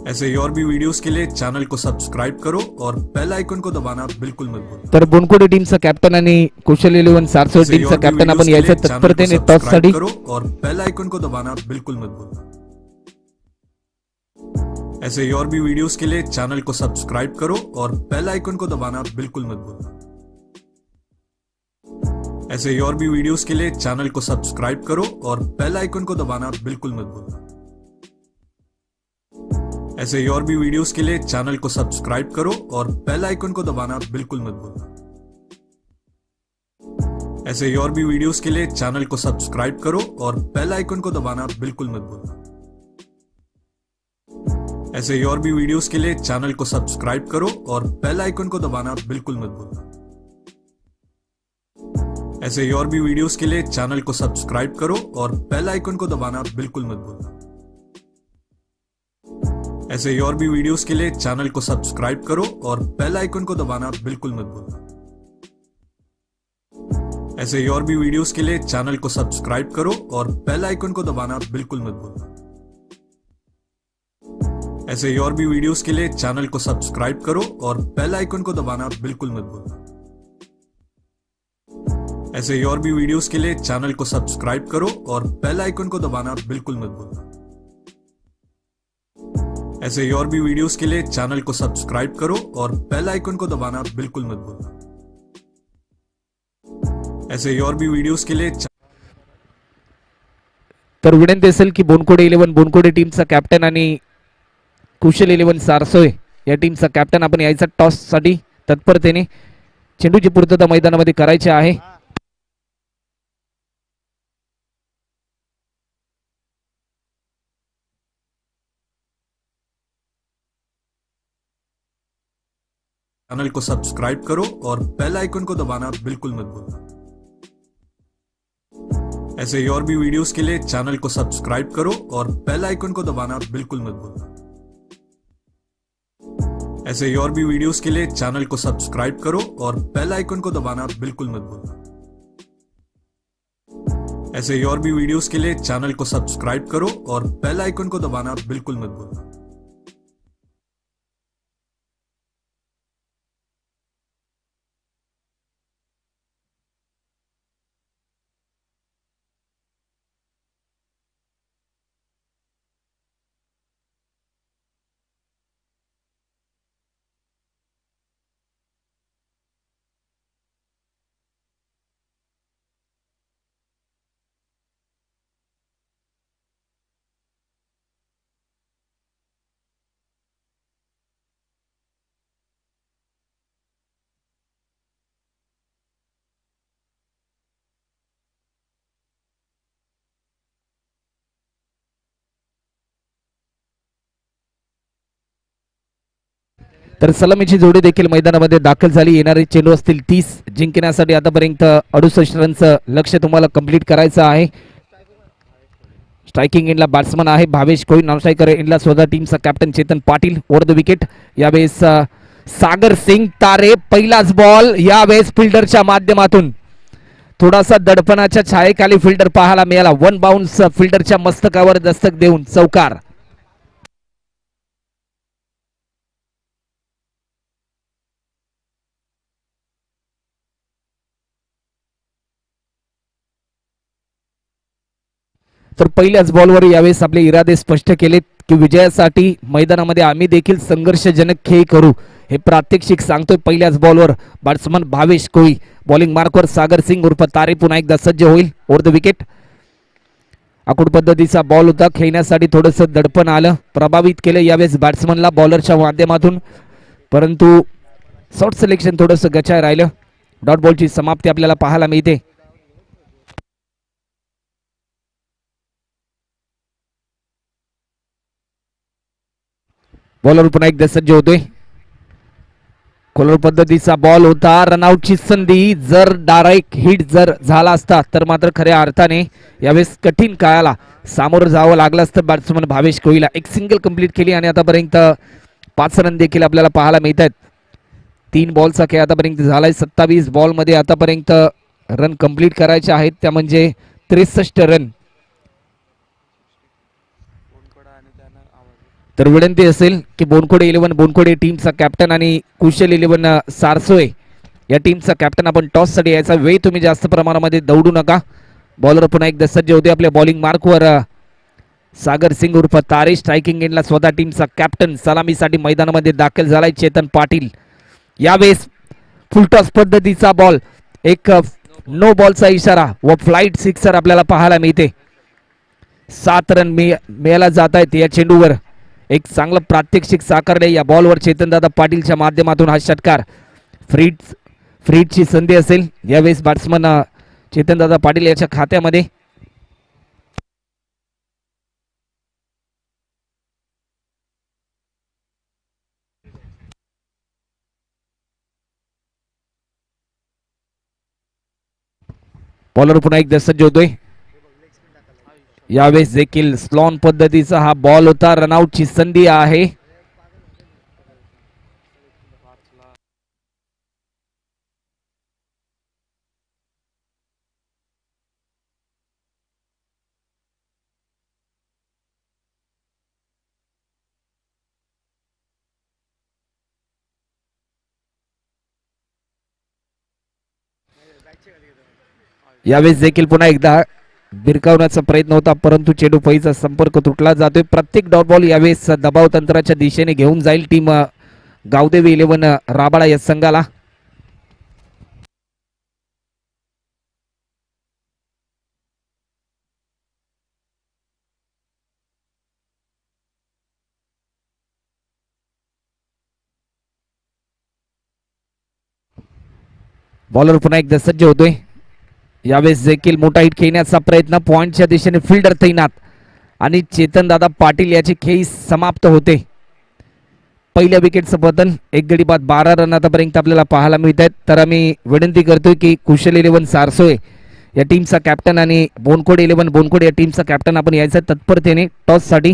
ऐसे और भी वीडियोस के लिए चैनल को सब्सक्राइब करो और बेल आइकन को दबाना बिल्कुल मत भूलना। तर बोनकोडे टीमचा कॅप्टन आणि कुशल इलेव्हन सारसोय टीमचा कॅप्टन आपण यायचं तत्परतेने टॉससाठी करो और बेल आइकन को दबाना बिल्कुल मत भूलना। ऐसे और भी वीडियोस के लिए चैनल को सब्सक्राइब करो और बेल आइकन को दबाना बिल्कुल मत भूलना। ऐसे और भी वीडियोस के लिए चैनल को सब्सक्राइब करो और बेल आइकन को दबाना बिल्कुल मत भूलना। ऐसे और भी वीडियोस के लिए चैनल को सब्सक्राइब करो और बेल आइकन को दबाना बिल्कुल मत भूलना। ऐसे और भी वीडियोस के लिए चैनल को सब्सक्राइब करो और बेल आइकन को दबाना बिल्कुल मत भूलना। ऐसे और भी वीडियोस के लिए चैनल को सब्सक्राइब करो और बेल आइकन को दबाना बिल्कुल मत भूलना। ऐसे और भी वीडियोस के लिए चैनल को सब्सक्राइब करो और बेल आइकन को दबाना बिल्कुल मत भूलना। ऐसे और भी वीडियोस के लिए चैनल को सब्सक्राइब करो और बेल आइकन को दबाना बिल्कुल मत भूलना। ऐसे और भी वीडियोस के लिए चैनल को सब्सक्राइब करो और बेल आइकन को दबाना बिल्कुल मत भूलना। ऐसे और भी वीडियोस के लिए चैनल को सब्सक्राइब करो और बेल आइकन को दबाना बिल्कुल मत भूलना। ऐसे और भी वीडियोस के लिए चैनल को सब्सक्राइब करो और बेल आइकन को दबाना बिल्कुल मत भूलना। ऐसे और भी वीडियोस के लिए चैनल को सब्सक्राइब करो और बेल आइकन को दबाना बिल्कुल मत भूलना। ऐसे और भी वीडियोस के लिए तर विनंती असेल की बोनकोडे इलेव्हन बोनकोडे टीमचा कॅप्टन आणि कुशल इलेव्हन सारसोय या टीमचा कॅप्टन आपण यायचा टॉससाठी तत्परतेने चेंडूची पूर्तता मैदानामध्ये करायची आहे. चैनल को सब्सक्राइब करो और बेल आइकन को दबाना बिल्कुल मत भूलना। ऐसे ही और भी वीडियोस के लिए चैनल को सब्सक्राइब करो और बेल आइकन को दबाना बिल्कुल मत भूलना। ऐसे ही और भी वीडियोस के लिए चैनल को सब्सक्राइब करो और बेल आइकन को दबाना बिल्कुल मत भूलना। ऐसे ही और भी वीडियोस के लिए चैनल को सब्सक्राइब करो और बेल आइकन को दबाना बिल्कुल मत भूलना। तर सलामीची जोडी देखील मैदानामध्ये दाखल झाली. येणारे चेंडू असतील 30 जिंकण्यासाठी आतापर्यंत 68 रनचं लक्ष्य तुम्हाला कंप्लीट करायचं आहे. स्ट्रायकिंग एंडला बॅट्समन आहे भावेश कोळी. नॉन स्ट्रायकर एंडला स्वतः टीमचा captain Chetan Patil. Over the wicket यावेळेस सागर सिंग तारे. पहिलाच बॉल यावेळेस फिल्डरच्या माध्यमातून थोडासा दडपणाच्या छायेखाली फिल्डर पाहायला मिळाला. वन बाउन्स फिल्डरच्या मस्तकावर दस्तक देऊन चौकार. तर पहिल्याच बॉलवर यावेळेस आपले इरादे स्पष्ट केलेत की विजयासाठी मैदानामध्ये आम्ही देखील संघर्षजनक खेळ करू हे प्रात्यक्षिक सांगतोय. पहिल्याच बॉलवर बॅट्समन भावेश कोळी. बॉलिंग मार्कवर सागर सिंग उर्फ तारे पुन्हा एकदा सज्ज होईल. ओव्हर द विकेट आखूड पद्धतीचा बॉल होता. खेळण्यासाठी थोडंसं दडपण आलं. प्रभावित केलं यावेळेस बॅट्समनला बॉलरच्या माध्यमातून, परंतु शॉर्ट सिलेक्शन थोडंसं गचाळ राहिलं. डॉट बॉलची समाप्ती आपल्याला पाहायला मिळते. बॉलर पुन्हा एकदा सज्ज होतोय. कोलर पद्धतीचा बॉल होता. रनआउटची संधी. जर डायरेक्ट हिट जर झाला असता तर मात्र खऱ्या अर्थाने यावेळेस कठीण काळाला सामोरं जावं लागलं असतं बॅट्समन भावेश कोळीला. एक सिंगल कंप्लीट केली आणि आतापर्यंत 5 रन देखील आपल्याला पाहायला मिळत आहेत. 3 बॉलचा खेळ आतापर्यंत झालाय. 27 बॉलमध्ये आतापर्यंत रन कंप्लीट करायचे आहेत, त्या म्हणजे 63 रन. तर विनंती असेल की बोनखोडे 11 बोनखोडे टीमचा कॅप्टन आणि कुशल 11 सारसोय या टीमचा कॅप्टन, आपण टॉस साठी यायचा वेळ तुम्ही जास्त प्रमाणामध्ये दौडू नका. बॉलर पुन्हा एकदा सज्ज होते. आपल्या बॉलिंग मार्कवर सागर सिंग उर्फ तारे. स्ट्रायकिंग एंडला स्वतः टीमचा कॅप्टन सलामीसाठी मैदानामध्ये दाखल झालाय चेतन पाटील. यावेळेस फुलटॉस पद्धतीचा बॉल. एक नो बॉलचा इशारा व फ्लाइट सिक्सर आपल्याला पाहायला मिळते. 7 रन मिळायला जात आहेत या चेंडूवर. एक चांगलं प्रात्यक्षिक साकारले या बॉलवर चेतनदादा पाटीलच्या माध्यमातून. हा षटकार फ्रीडची संधी असेल यावेळेस बॅट्समन चेतनदादा पाटील याच्या खात्यामध्ये. बॉलर पुन्हा एकदा सज्ज होतोय. यावेळेस देखील स्लॉन पद्धतीचा हा बॉल होता. रनआउटची संधी आहे. यावेळेस देखील पुन्हा एकदा बिरकावण्याचा प्रयत्न होता, परंतु चेंडू पैचा संपर्क तुटला जातोय. प्रत्येक डॉट बॉल यावेळेस दबाव तंत्राच्या दिशेने घेऊन जाईल टीम गावदेवी 11 राबाळा या संघाला. बॉलर पुन्हा एकदा सज्ज होतोय. यावेळेस देखील मोठा हिट खेळण्याचा प्रयत्न. पॉइंटच्या दिशेने फिल्डर तैनात आणि चेतनदादा पाटील याची खेळी समाप्त होते. पहिल्या विकेटचं पतन. एक गडी बाद 12 रन आतापर्यंत आपल्याला पाहायला मिळत आहेत. तर आम्ही विनंती करतोय की कुशल 11 सारसोय या टीमचा कॅप्टन आणि बोनकोड 11 बोनकोड या टीमचा कॅप्टन आपण यायचा तत्परतेने टॉससाठी.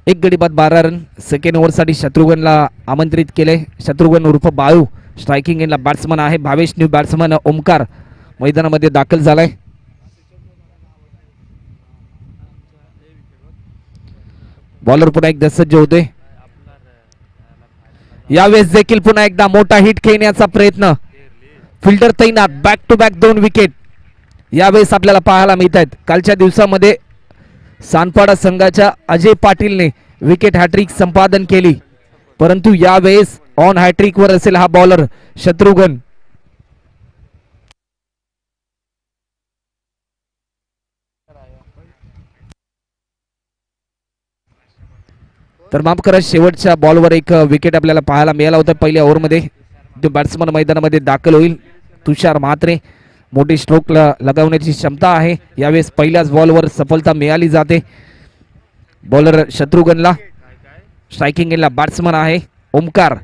एक गडी बाद 12 रन. सेकंड ओव्हरसाठी शत्रुघ्नला आमंत्रित केले. शत्रुघ्न उर्फ बाळू स्ट्रायकिंग एंडला बॅट्समन आहे. भावेश न्यू बॅट्समन ओमकार मैदानामध्ये दाखल झालाय. बॉलर पुन्हा एकदा सज्ज होते. यावेळेस देखील पुन्हा एकदा मोठा हिट खेळण्याचा प्रयत्न. फिल्डर तैनात. बॅक टू बॅक 2 विकेट यावेळेस आपल्याला पाहायला मिळत आहेत. कालच्या दिवसामध्ये सानपाडा संघाच्या अजय पाटीलने विकेट हॅट्रिक संपादन केली, परंतु यावेळेस ऑन हॅट्रिक वर असेल हा बॉलर शत्रुघ्न. तर माफ करा, शेवटच्या बॉलवर एक विकेट आपल्याला पाहायला मिळाला होता पहिल्या ओव्हरमध्ये. तो बॅट्समन मैदानामध्ये दाखल होईल तुषार म्हात्रे. मोठी स्ट्रोक लगावण्याची क्षमता आहे. यावेळेस पहिल्याच बॉलवर सफलता मिळाली जाते बॉलर शत्रुघ्नला. स्ट्रायकिंग एंडला बॅट्समन आहे ओमकार.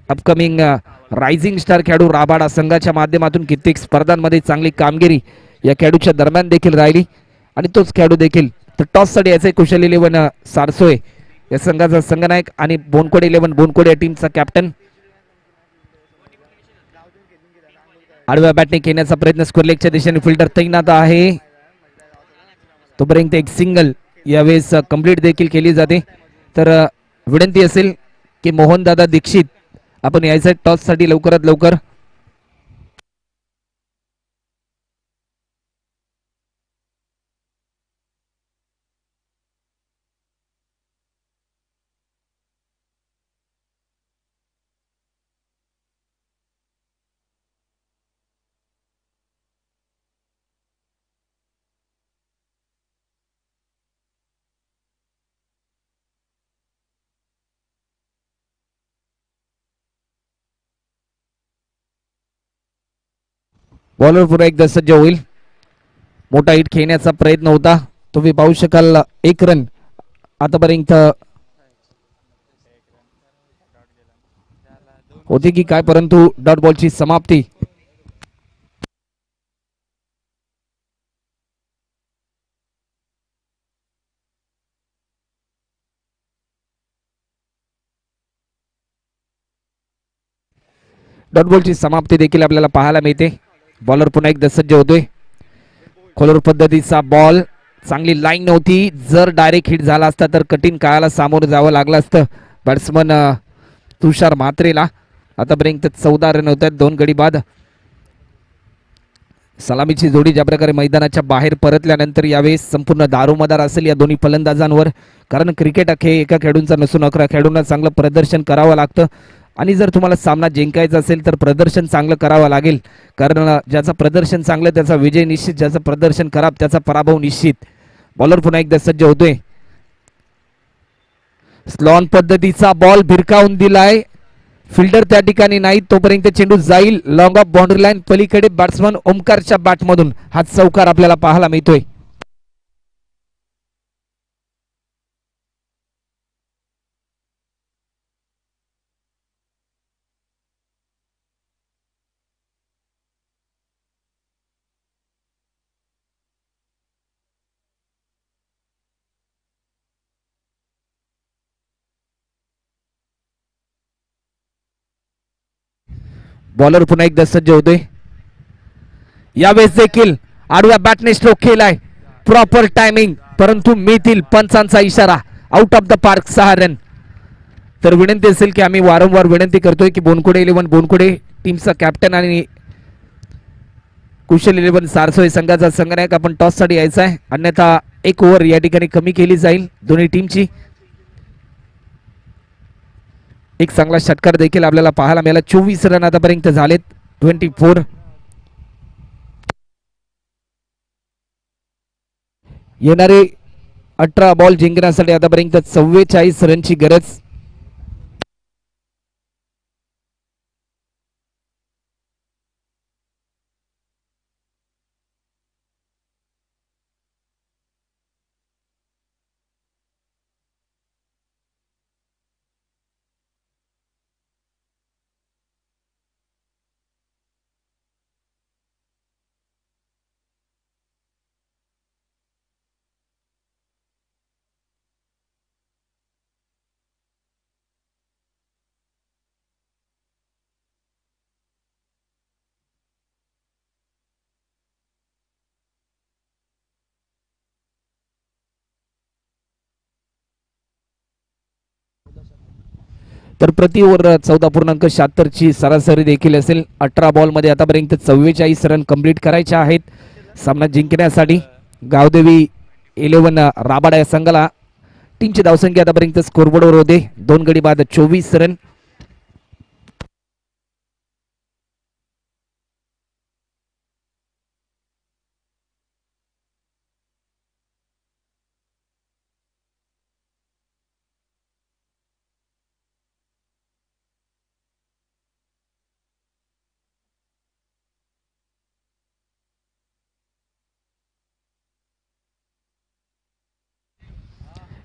अपकमिंग रायझिंग स्टार खेळाडू. राबाडा संघाच्या माध्यमातून कित्येक स्पर्धांमध्ये चांगली कामगिरी या खेळाडूच्या दरम्यान देखील राहिली आणि तोच खेळाडू देखील तर टॉससाठी याचे कुशल 11 सारसोय या संघाचा संघनायक आणि बोनकोड 11 बोनकोड या टीमचा कॅप्टन. आडव्या बॅटने खेळण्याचा प्रयत्न. स्क्वेअरलेगच्या दिशेने फिल्डर तैनात आहे. तोपर्यंत एक सिंगल यावेळेस कंप्लीट देखील केली जाते. तर विनंती असेल की मोहनदादा दीक्षित आपण यायचं टॉस साठी लवकरात लवकर. बॉलर पुन्हा एकदा सज्ज होईल. मोठा हिट खेळण्याचा प्रयत्न होता. तुम्ही पाहू शकाल 1 रन आतापर्यंत होती की काय, परंतु डॉट बॉलची समाप्ती. डॉट बॉलची समाप्ती देखील आपल्याला पाहायला मिळते. बॉलर पुन्हा एकदा सज्ज होतोय. खोलर पद्धतीचा बॉल. चांगली लाईन नव्हती. जर डायरेक्ट हिट झाला असता तर कठीण काळाला सामोरं जावं लागलं असतं बॅट्समन तुषार म्हात्रेला. आतापर्यंत 14 रन होत आहेत. 2 गडी बाद. सलामीची जोडी ज्या प्रकारे मैदानाच्या बाहेर परतल्यानंतर यावेळेस संपूर्ण दारोमदार असेल या दोन्ही फलंदाजांवर. कारण क्रिकेट खेळ एका खेळाडूंचा नसून 11 खेळाडूंना चांगलं प्रदर्शन करावं लागतं आणि जर तुम्हाला सामना जिंकायचा असेल तर प्रदर्शन चांगलं करावं लागेल. कारण ज्याचं प्रदर्शन चांगलं त्याचा विजय निश्चित, ज्याचं प्रदर्शन खराब त्याचा पराभव निश्चित. बॉलर पुन्हा एकदा सज्ज होतोय. स्लॉन पद्धतीचा बॉल भिरकावून दिलाय. फिल्डर त्या ठिकाणी नाही, तोपर्यंत चेंडू जाईल लॉंग ऑफ बाउंड्री लाईन पलीकडे. बॅट्समन ओमकारच्या बॅटमधून हा चौकार आपल्याला पाहायला मिळतोय. बॉलर पुन्हा एकदा सज्ज होतोय. यावेळेस देखील आडव्या बॅटने स्ट्रोक केलाय. प्रॉपर टायमिंग, परंतु मिळतील पंचांचा इशारा. Out of the park 6 run. तर विनंती असेल की आम्ही वारंवार विनंती करतोय की बोनकुडे 11 बोनकुडे टीमचा कॅप्टन आणि कुशल 11 सारसोई संघाचा संघनायक आपण टॉस साठी यायचा आहे, अन्यथा एक ओव्हर या ठिकाणी कमी केली जाईल दोन्ही टीमची. एक चांगला षटकार देखील आपल्याला पाहायला मिळाला. 24 रन आतापर्यंत झालेत. 24. येणारे 18 बॉल जिंकण्यासाठी आतापर्यंत 44 रनची गरज. तर प्रति ओव्हर 14.76 ची सरासरी देखील असेल. 18 बॉल मध्ये आतापर्यंत 44 रन कंप्लीट करायचे आहेत सामना जिंकण्यासाठी. गावदेवी 11 राबाडा या संघाला टीमची धावसंख्या आतापर्यंत स्कोरबोर्डवर होते 2 गडी बाद 24 रन.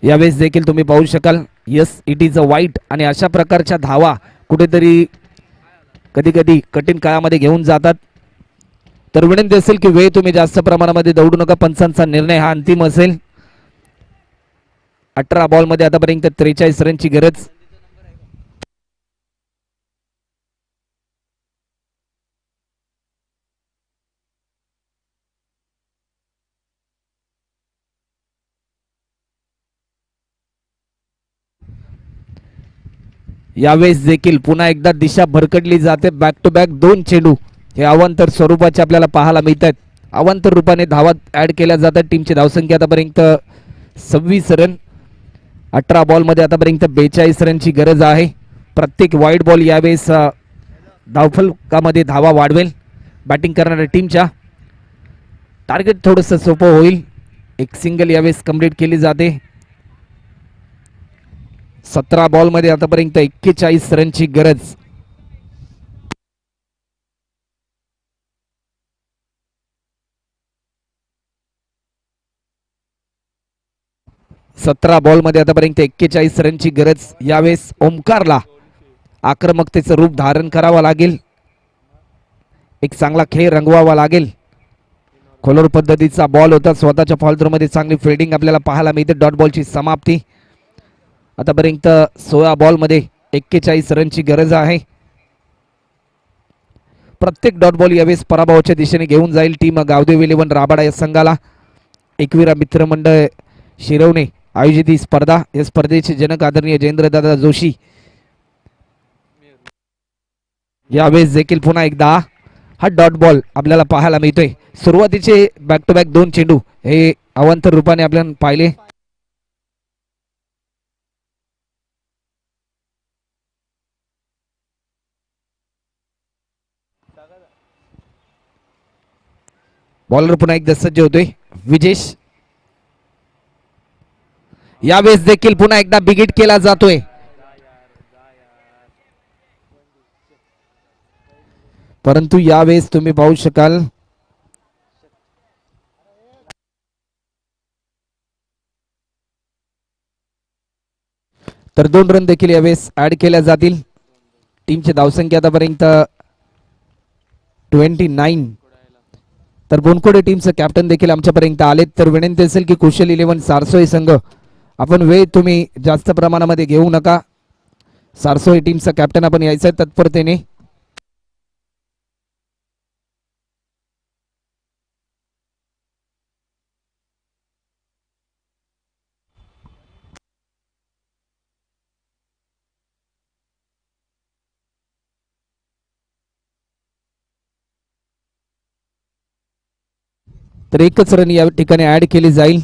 यावेळेस देखील तुम्ही पाहू शकाल यस इट इज अ वाईट आणि अशा प्रकारच्या धावा कुठेतरी कधी कधी कठीण काळामध्ये घेऊन जातात. तर विनंती असेल की वेळ तुम्ही जास्त प्रमाणामध्ये दौडू नका. पंचांचा निर्णय हा अंतिम असेल. 18 बॉल मध्ये आतापर्यंत 43 रनची गरज. यावेळेस देखील पुन्हा एकदा दिशा भरकटली जाते. बॅक टू बॅक 2 चेंडू हे अवांतर स्वरूपाचे आपल्याला पाहायला मिळतात. अवांतर रूपाने धावा ऍड केल्या जातात. टीमची धावसंख्या आतापर्यंत 26 रन. 18 बॉल मध्ये आतापर्यंत 42 रनची गरज आहे. प्रत्येक वाईड बॉल यावेळेस धावफलकामध्ये धावा वाढवेल बॅटिंग करणाऱ्या टीमच्या. टार्गेट थोडंसं सोपं होईल. एक सिंगल यावेळेस कंप्लीट केली जाते. 17 बॉल मध्ये आतापर्यंत 41 रनची गरज. बॉल मध्ये आतापर्यंत 41 रनची गरज. यावेळेस ओमकारला आक्रमकतेचं रूप धारण करावं लागेल. एक चांगला खेळ रंगवावा लागेल. खोलवर पद्धतीचा बॉल होता. स्वतःच्या फॉल मध्ये चांगली फिल्डिंग आपल्याला पाहायला मिळते. डॉट बॉलची समाप्ती. आतापर्यंत 16 बॉल मध्ये 41 रनची गरज आहे. प्रत्येक डॉट बॉल यावेळेस पराभवाच्या दिशेने घेऊन जाईल टीम गावदेवी 11 राबाडा या संघाला. एकविरा मित्रमंडळ शिरवणे आयोजित ही स्पर्धा. या स्पर्धेचे जनक आदरणीय जयेंद्रदादा जोशी. यावेळेस देखील पुन्हा एकदा हा डॉट बॉल आपल्याला पाहायला मिळतोय. सुरुवातीचे बॅक टू बॅक 2 चेंडू हे अवांतर रूपाने आपल्याला पाहिले. बॉलर पुन्हा एकदा सज्ज होतोय विजेश. यावेळेस देखील पुन्हा एकदा बिगिट केला जातोय. परंतु यावेळेस तुम्ही पाहू शकाल तर 2 रन देखील यावेळेस ऍड केल्या जातील. टीमची धावसंख्या आतापर्यंत 29. तर बोनकोडे टीमचं कॅप्टन देखील आमच्यापर्यंत आलेत. तर विनंती असेल की कुशल 11 सारसोई संघ आपण वेळ तुम्ही जास्त प्रमाणामध्ये घेऊ नका. सारसोई टीमचा कॅप्टन आपण यायचं तत्परतेने. तर एकच रन या ठिकाणी ऍड केली जाईल.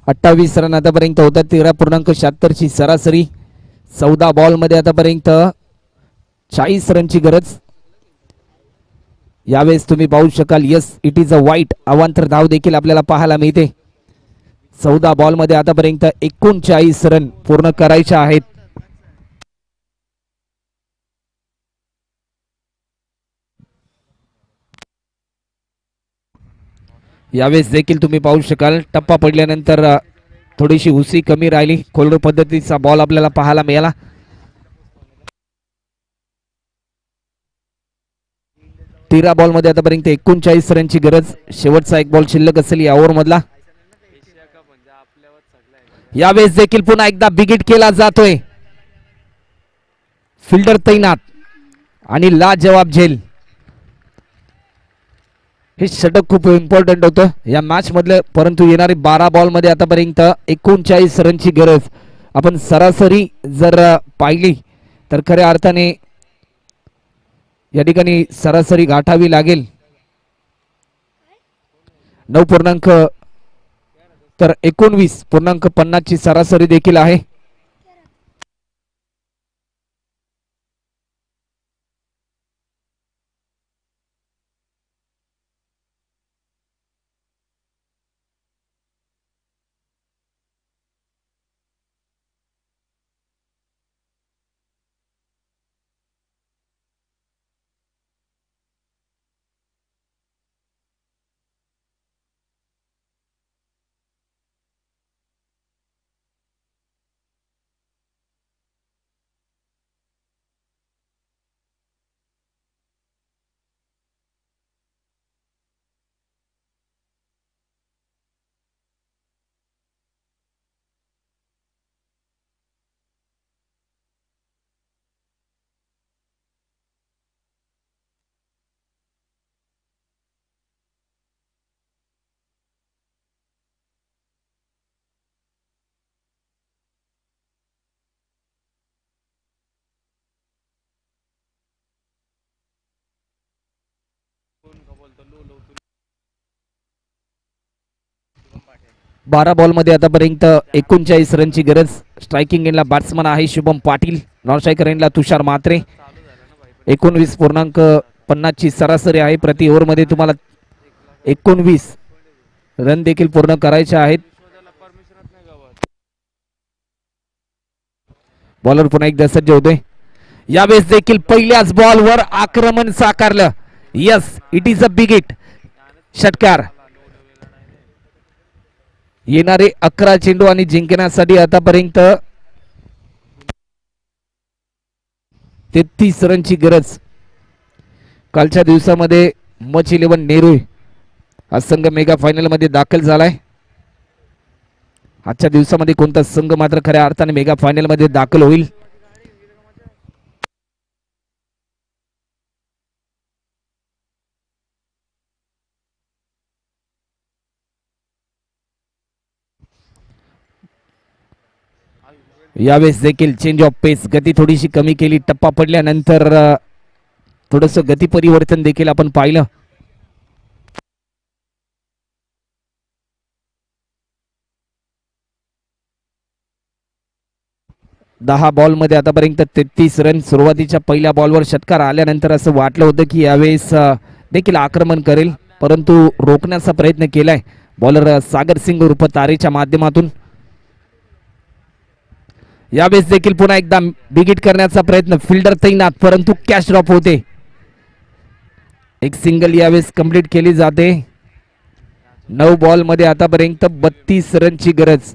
28 रन आतापर्यंत होतात. 13.76 ची सरासरी. 14 बॉल मध्ये आतापर्यंत 40 रनची गरज. यावेळेस तुम्ही पाहू शकाल यस इट इज अ वाईट अवांतर धाव देखील आपल्याला पाहायला मिळते. 14 बॉल मध्ये आतापर्यंत 39 रन पूर्ण करायचे आहेत. यावेळेस देखील तुम्ही पाहू शकाल टप्पा पडल्यानंतर थोडीशी हुसी कमी राहिली. कोल्ड पद्धतीचा बॉल आपल्याला पाहायला मिळाला. तेरा बॉल मध्ये आतापर्यंत 39 रनची गरज. शेवटचा एक बॉल शिल्लक असेल या ओव्हर मधला. यावेळेस देखील पुन्हा एकदा बिगिट केला जातोय. फिल्डर तैनात आणि लाजवाब झेल. हे षटक खूप इम्पॉर्टंट होतं या मॅच मधलं. परंतु येणारे 12 बॉल मध्ये आतापर्यंत 39 रनची गरज. आपण सरासरी जर पाहिली तर खऱ्या अर्थाने या ठिकाणी सरासरी गाठावी लागेल. 9 तर 19.50 ची सरासरी देखील आहे. बारा बॉल मध्ये आतापर्यंत 39 रनची गरज. स्ट्रायकिंग एंडला बॅट्समन आहे शुभम पाटील. नॉन स्ट्रायकर एंडला तुषार म्हात्रे. 19.50 ची सरासरी आहे. प्रति ओव्हर मध्ये तुम्हाला 19 रन देखील पूर्ण करायचे आहेत. बॉलर पुन्हा एकदा सज्ज होतोय. यावेळेस देखील पहिल्याच बॉलवर आक्रमण साकारलं. Yes it is a big hit. षटकार. येणारे 11 चेंडू आणि जिंकण्यासाठी आतापर्यंत 33 रनची गरज. कालच्या दिवसामध्ये मच 11 नेहरू हा संघ मेगा फायनल मध्ये दाखल झालाय. आजच्या दिवसामध्ये कोणता संघ मात्र खऱ्या अर्थाने मेगा फायनल मध्ये दाखल होईल. यावेळेस देखील चेंज ऑफ पेस. गती थोडीशी कमी केली. टप्पा पडल्यानंतर थोडस गती परिवर्तन देखील आपण पाहिलं. दहा बॉल मध्ये आतापर्यंत 33 रन. सुरुवातीच्या पहिल्या बॉलवर षटकार आल्यानंतर असं वाटलं होतं की यावेळेस देखील आक्रमण करेल, परंतु रोखण्याचा प्रयत्न केलाय बॉलर सागर सिंग उर्फ तारेच्या माध्यमातून. यावेळेस देखील पुन्हा एकदा बिगिट करण्याचा प्रयत्न. फिल्डर तैनात परंतु कॅच ड्रॉप होते. एक सिंगल यावेळेस कंप्लीट केली जाते. 9 बॉल मध्ये आतापर्यंत 32 रनची गरज.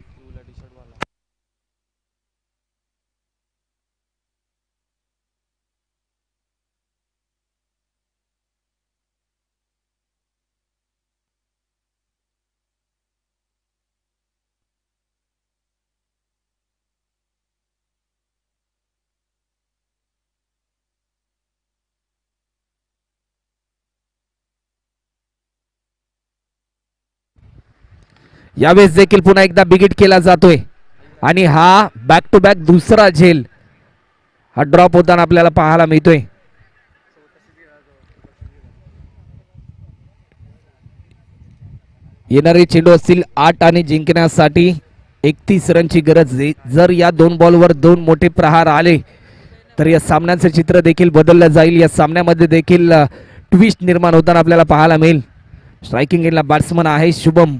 यावेळेस देखील पुन्हा एकदा बिगिट केला जातोय आणि हा बॅक टू बॅक दुसरा झेल हा ड्रॉप होताना आपल्याला पाहायला मिळतोय. येणारे चेंडू असतील 8 आणि जिंकण्यासाठी 31 रनची गरज आहे. जर या दोन बॉलवर दोन मोठे प्रहार आले तर या सामन्याचं चित्र देखील बदललं जाईल. या सामन्यामध्ये देखील ट्विस्ट निर्माण होताना आपल्याला पाहायला मिळेल. स्ट्रायकिंग एंडला बॅट्समन आहे शुभम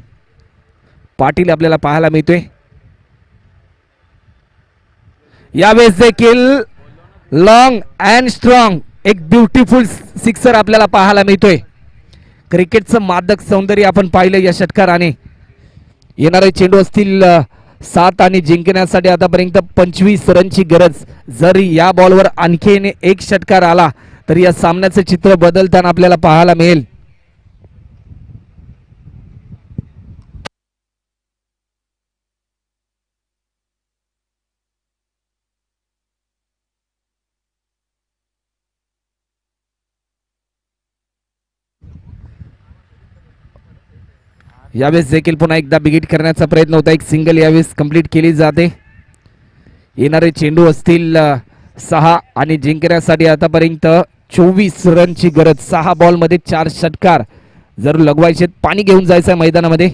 पाटील आपल्याला पाहायला मिळतोय. यावेळेस देखील लॉंग अँड स्ट्रॉंग एक ब्युटिफुल सिक्सर आपल्याला पाहायला मिळतोय. क्रिकेटचं मादक सौंदर्य आपण पाहिलं या षटकाराने. येणारे चेंडू असतील 7 आणि जिंकण्यासाठी आतापर्यंत 25 रनची गरज. जर या बॉलवर आणखीन एक षटकार आला तर या सामन्याचं चित्र बदलताना आपल्याला पाहायला मिळेल. यावेळेस देखील पुन्हा एकदा बिगिट करण्याचा प्रयत्न होता. एक सिंगल यावेळेस कंप्लीट केली जाते. येणारे चेंडू असतील 6 आणि जिंकण्यासाठी आतापर्यंत 24 रनची गरज. 6 बॉलमध्ये 4 षटकार जर लगवायचे पाणी घेऊन जायचं आहे मैदानामध्ये.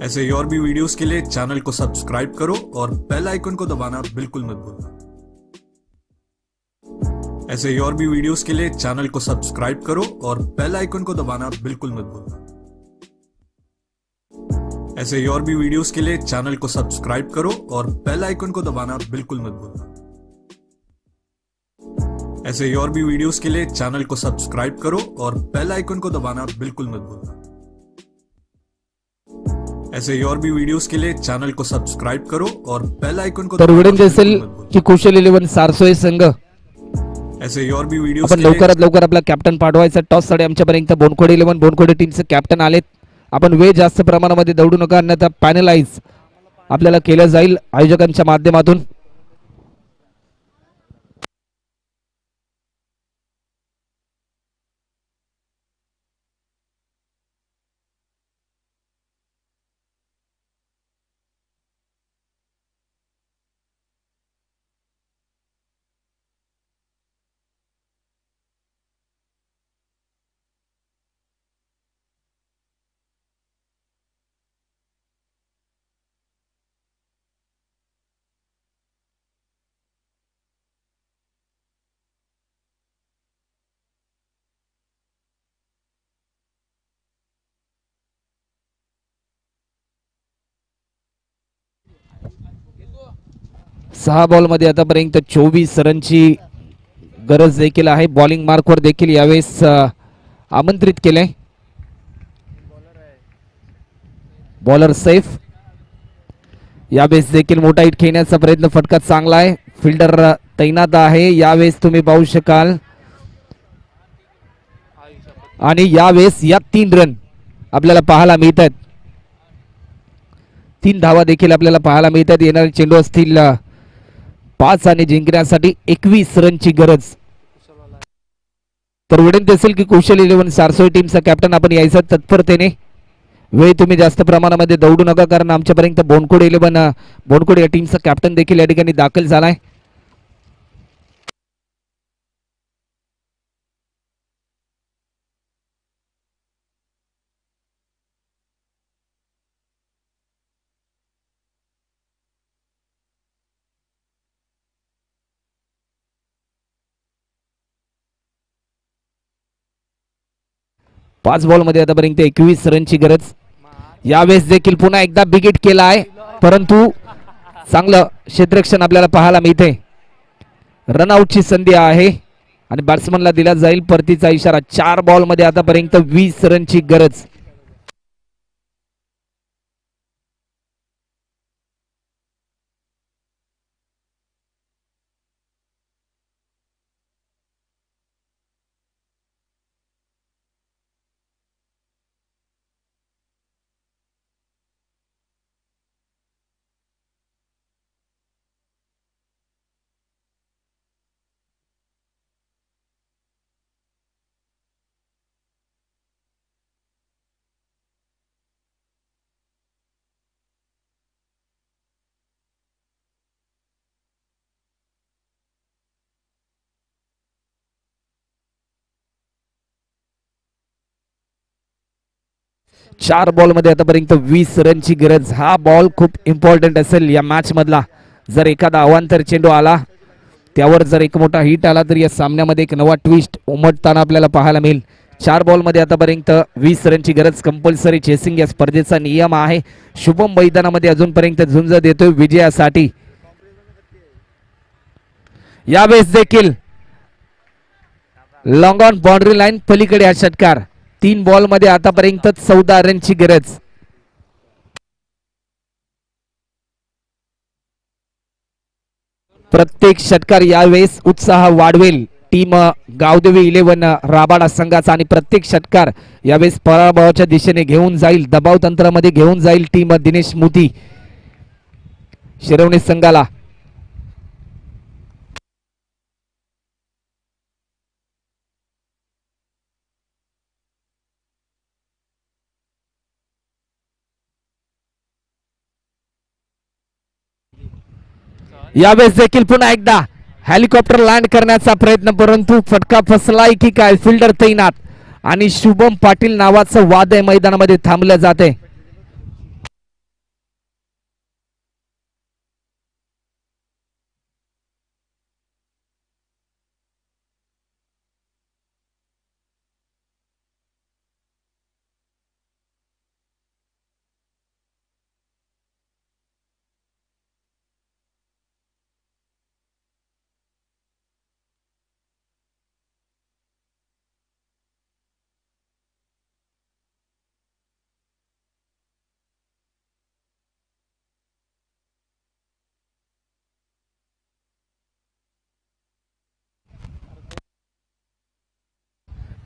ऐसे ही और भी वीडियोस के लिए चैनल को सब्सक्राइब करो और बेल आइकन को दबाना बिल्कुल मत भूलना। ऐसे ही और भी वीडियोस के लिए चैनल को सब्सक्राइब करो और बेल आइकन को दबाना बिल्कुल मत भूलना। ऐसे ही और भी वीडियोस के लिए चैनल को सब्सक्राइब करो और बेल आइकन को दबाना बिल्कुल मत भूलना। ऐसे ही और भी वीडियोस के लिए चैनल को सब्सक्राइब करो और बेल आइकन को दबाना बिल्कुल मत भूलना। ऐसे ही और भी वीडियोस के लिए चैनल को सब्सक्राइब करो और बेल आइकन को तर दबाना विडन दिसेल बिल्कुल मत भूलना। की कुशल 11 सारसोय संघ ऐसे ही और भी वीडियोस आपण के लिए लवकरात लवकर आपला कॅप्टन पाठवायचा. टॉस साठी आमच्यापर्यंत बोनखोडे 11 बोनखोडे टीमचे कॅप्टन आलेत. आपण वेळ जास्त प्रमाणामध्ये दौडू नका अन्यथा पॅनलाइज आपल्याला केलं जाईल आयोजकांच्या माध्यमातून. सहा बॉल मध्ये आतापर्यंत 24 रनची गरज देखील आहे. बॉलिंग मार्कवर देखील यावेळेस आमंत्रित केलंय. Bowler safe. यावेळेस देखील मोठा हिट खेळण्याचा प्रयत्न फटका चांगला आहे. फिल्डर तैनात आहे. यावेळेस तुम्ही पाहू शकाल आणि यावेळेस या 3 रन आपल्याला पाहायला मिळतात. 3 धावा देखील आपल्याला पाहायला मिळतात. येणारे चेंडू असतील 5 आणि जिंकण्यासाठी 21 रनची गरज. तर विनंती असेल की कुशल 11 सारसोई टीमचा कॅप्टन आपण यायचा तत्परतेने. वेळ तुम्ही जास्त प्रमाणामध्ये दौडू नका कारण आमच्यापर्यंत बोनकोड 11 बोनकोड या टीमचा कॅप्टन देखील या ठिकाणी दाखल झालाय. पाच बॉल मध्ये आतापर्यंत 21 रनची गरज. यावेळेस देखील पुन्हा एकदा बिगिट केला आहे परंतु चांगलं क्षेत्ररक्षण आपल्याला पाहायला मिळते. रनआउटची संधी आहे आणि बॅट्समनला दिला जाईल परतीचा इशारा. 4 बॉल मध्ये आतापर्यंत 20 रनची गरज. 4 बॉलमध्ये आतापर्यंत 20 रनची गरज. हा बॉल खूप इम्पॉर्टंट असेल या मॅच मधला. जर एखादा अवांतर चेंडू आला, त्यावर जर एक मोठा हिट आला तर या सामन्यामध्ये एक नवा ट्विस्ट उमटताना आपल्याला पाहायला मिळेल. 4 बॉलमध्ये आतापर्यंत 20 रनची गरज. कंपल्सरी चेसिंग या स्पर्धेचा नियम आहे. शुभम मैदानामध्ये अजूनपर्यंत झुंज देतोय विजयासाठी. यावेळेस देखील लॉंग ऑन बाउंड्री लाईन पलीकडे हा षटकार. 3 बॉलमध्ये आतापर्यंत 14 रनची गरज. प्रत्येक षटकार यावेळेस उत्साह वाढवेल टीम गावदेवी 11 राबाडा संघाचा आणि प्रत्येक षटकार यावेळेस पराभवाच्या दिशेने घेऊन जाईल, दबाव तंत्रामध्ये घेऊन जाईल टीम दिनेश मोती शिरवणे संघाला. यावेळेस देखील पुन्हा एकदा हेलिकॉप्टर लँड करण्याचा प्रयत्न, परंतु फटका फसलाय की काय. फिल्डर तैनात आणि शुभम पाटील नावाचं वादळ मैदानामध्ये थांबलं जाते.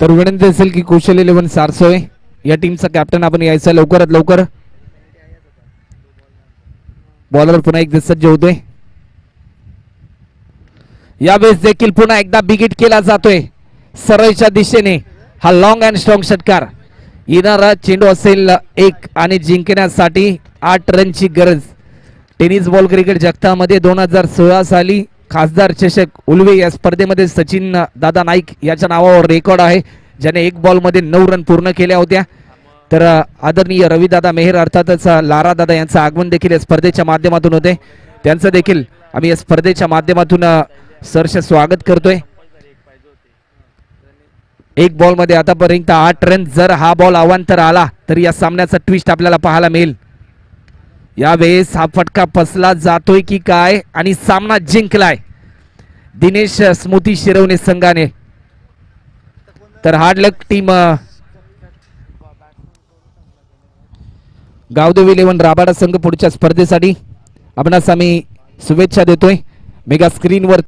तर विनंती असेल की कुशल 11 सारसोय या टीमचा कॅप्टन आपण यायचा लवकरात लवकर. बॉलर पुन्हा एकदा सज्ज होतोय. यावेळेस देखील पुन्हा एकदा बिगिट केला जातोय सरळच्या दिशेने. हा लॉंग अँड स्ट्रॉंग षटकार. येणारा चेंडू असेल 1 आणि जिंकण्यासाठी 8 रनची गरज. टेनिस बॉल क्रिकेट जगतामध्ये 2016 साली खासदार चषक उल्वे या स्पर्धेमध्ये सचिन दादा नाईक याच्या नावावर रेकॉर्ड आहे, ज्याने 1 बॉलमध्ये 9 रन पूर्ण केल्या होत्या. तर आदरणीय रविदादा मेहर अर्थातच लारा दादा यांचं आगमन देखील या स्पर्धेच्या माध्यमातून होते. त्यांचं देखील आम्ही या स्पर्धेच्या माध्यमातून सहर्ष स्वागत करतोय. 1 बॉलमध्ये आतापर्यंत 8 रन. जर हा बॉल अवांतर आला तर या सामन्याचा ट्विस्ट आपल्याला पाहायला मिळेल. यावेळेस हा फटका फसला जातोय की काय आणि सामना जिंकलाय दिनेश स्मृती शिरवणे संघाने. तर हार्ड लक टीम गावदेवी 11 राबाडा संघ पुढच्या स्पर्धेसाठी आपणास आम्ही शुभेच्छा देतोय. मेगा स्क्रीनवर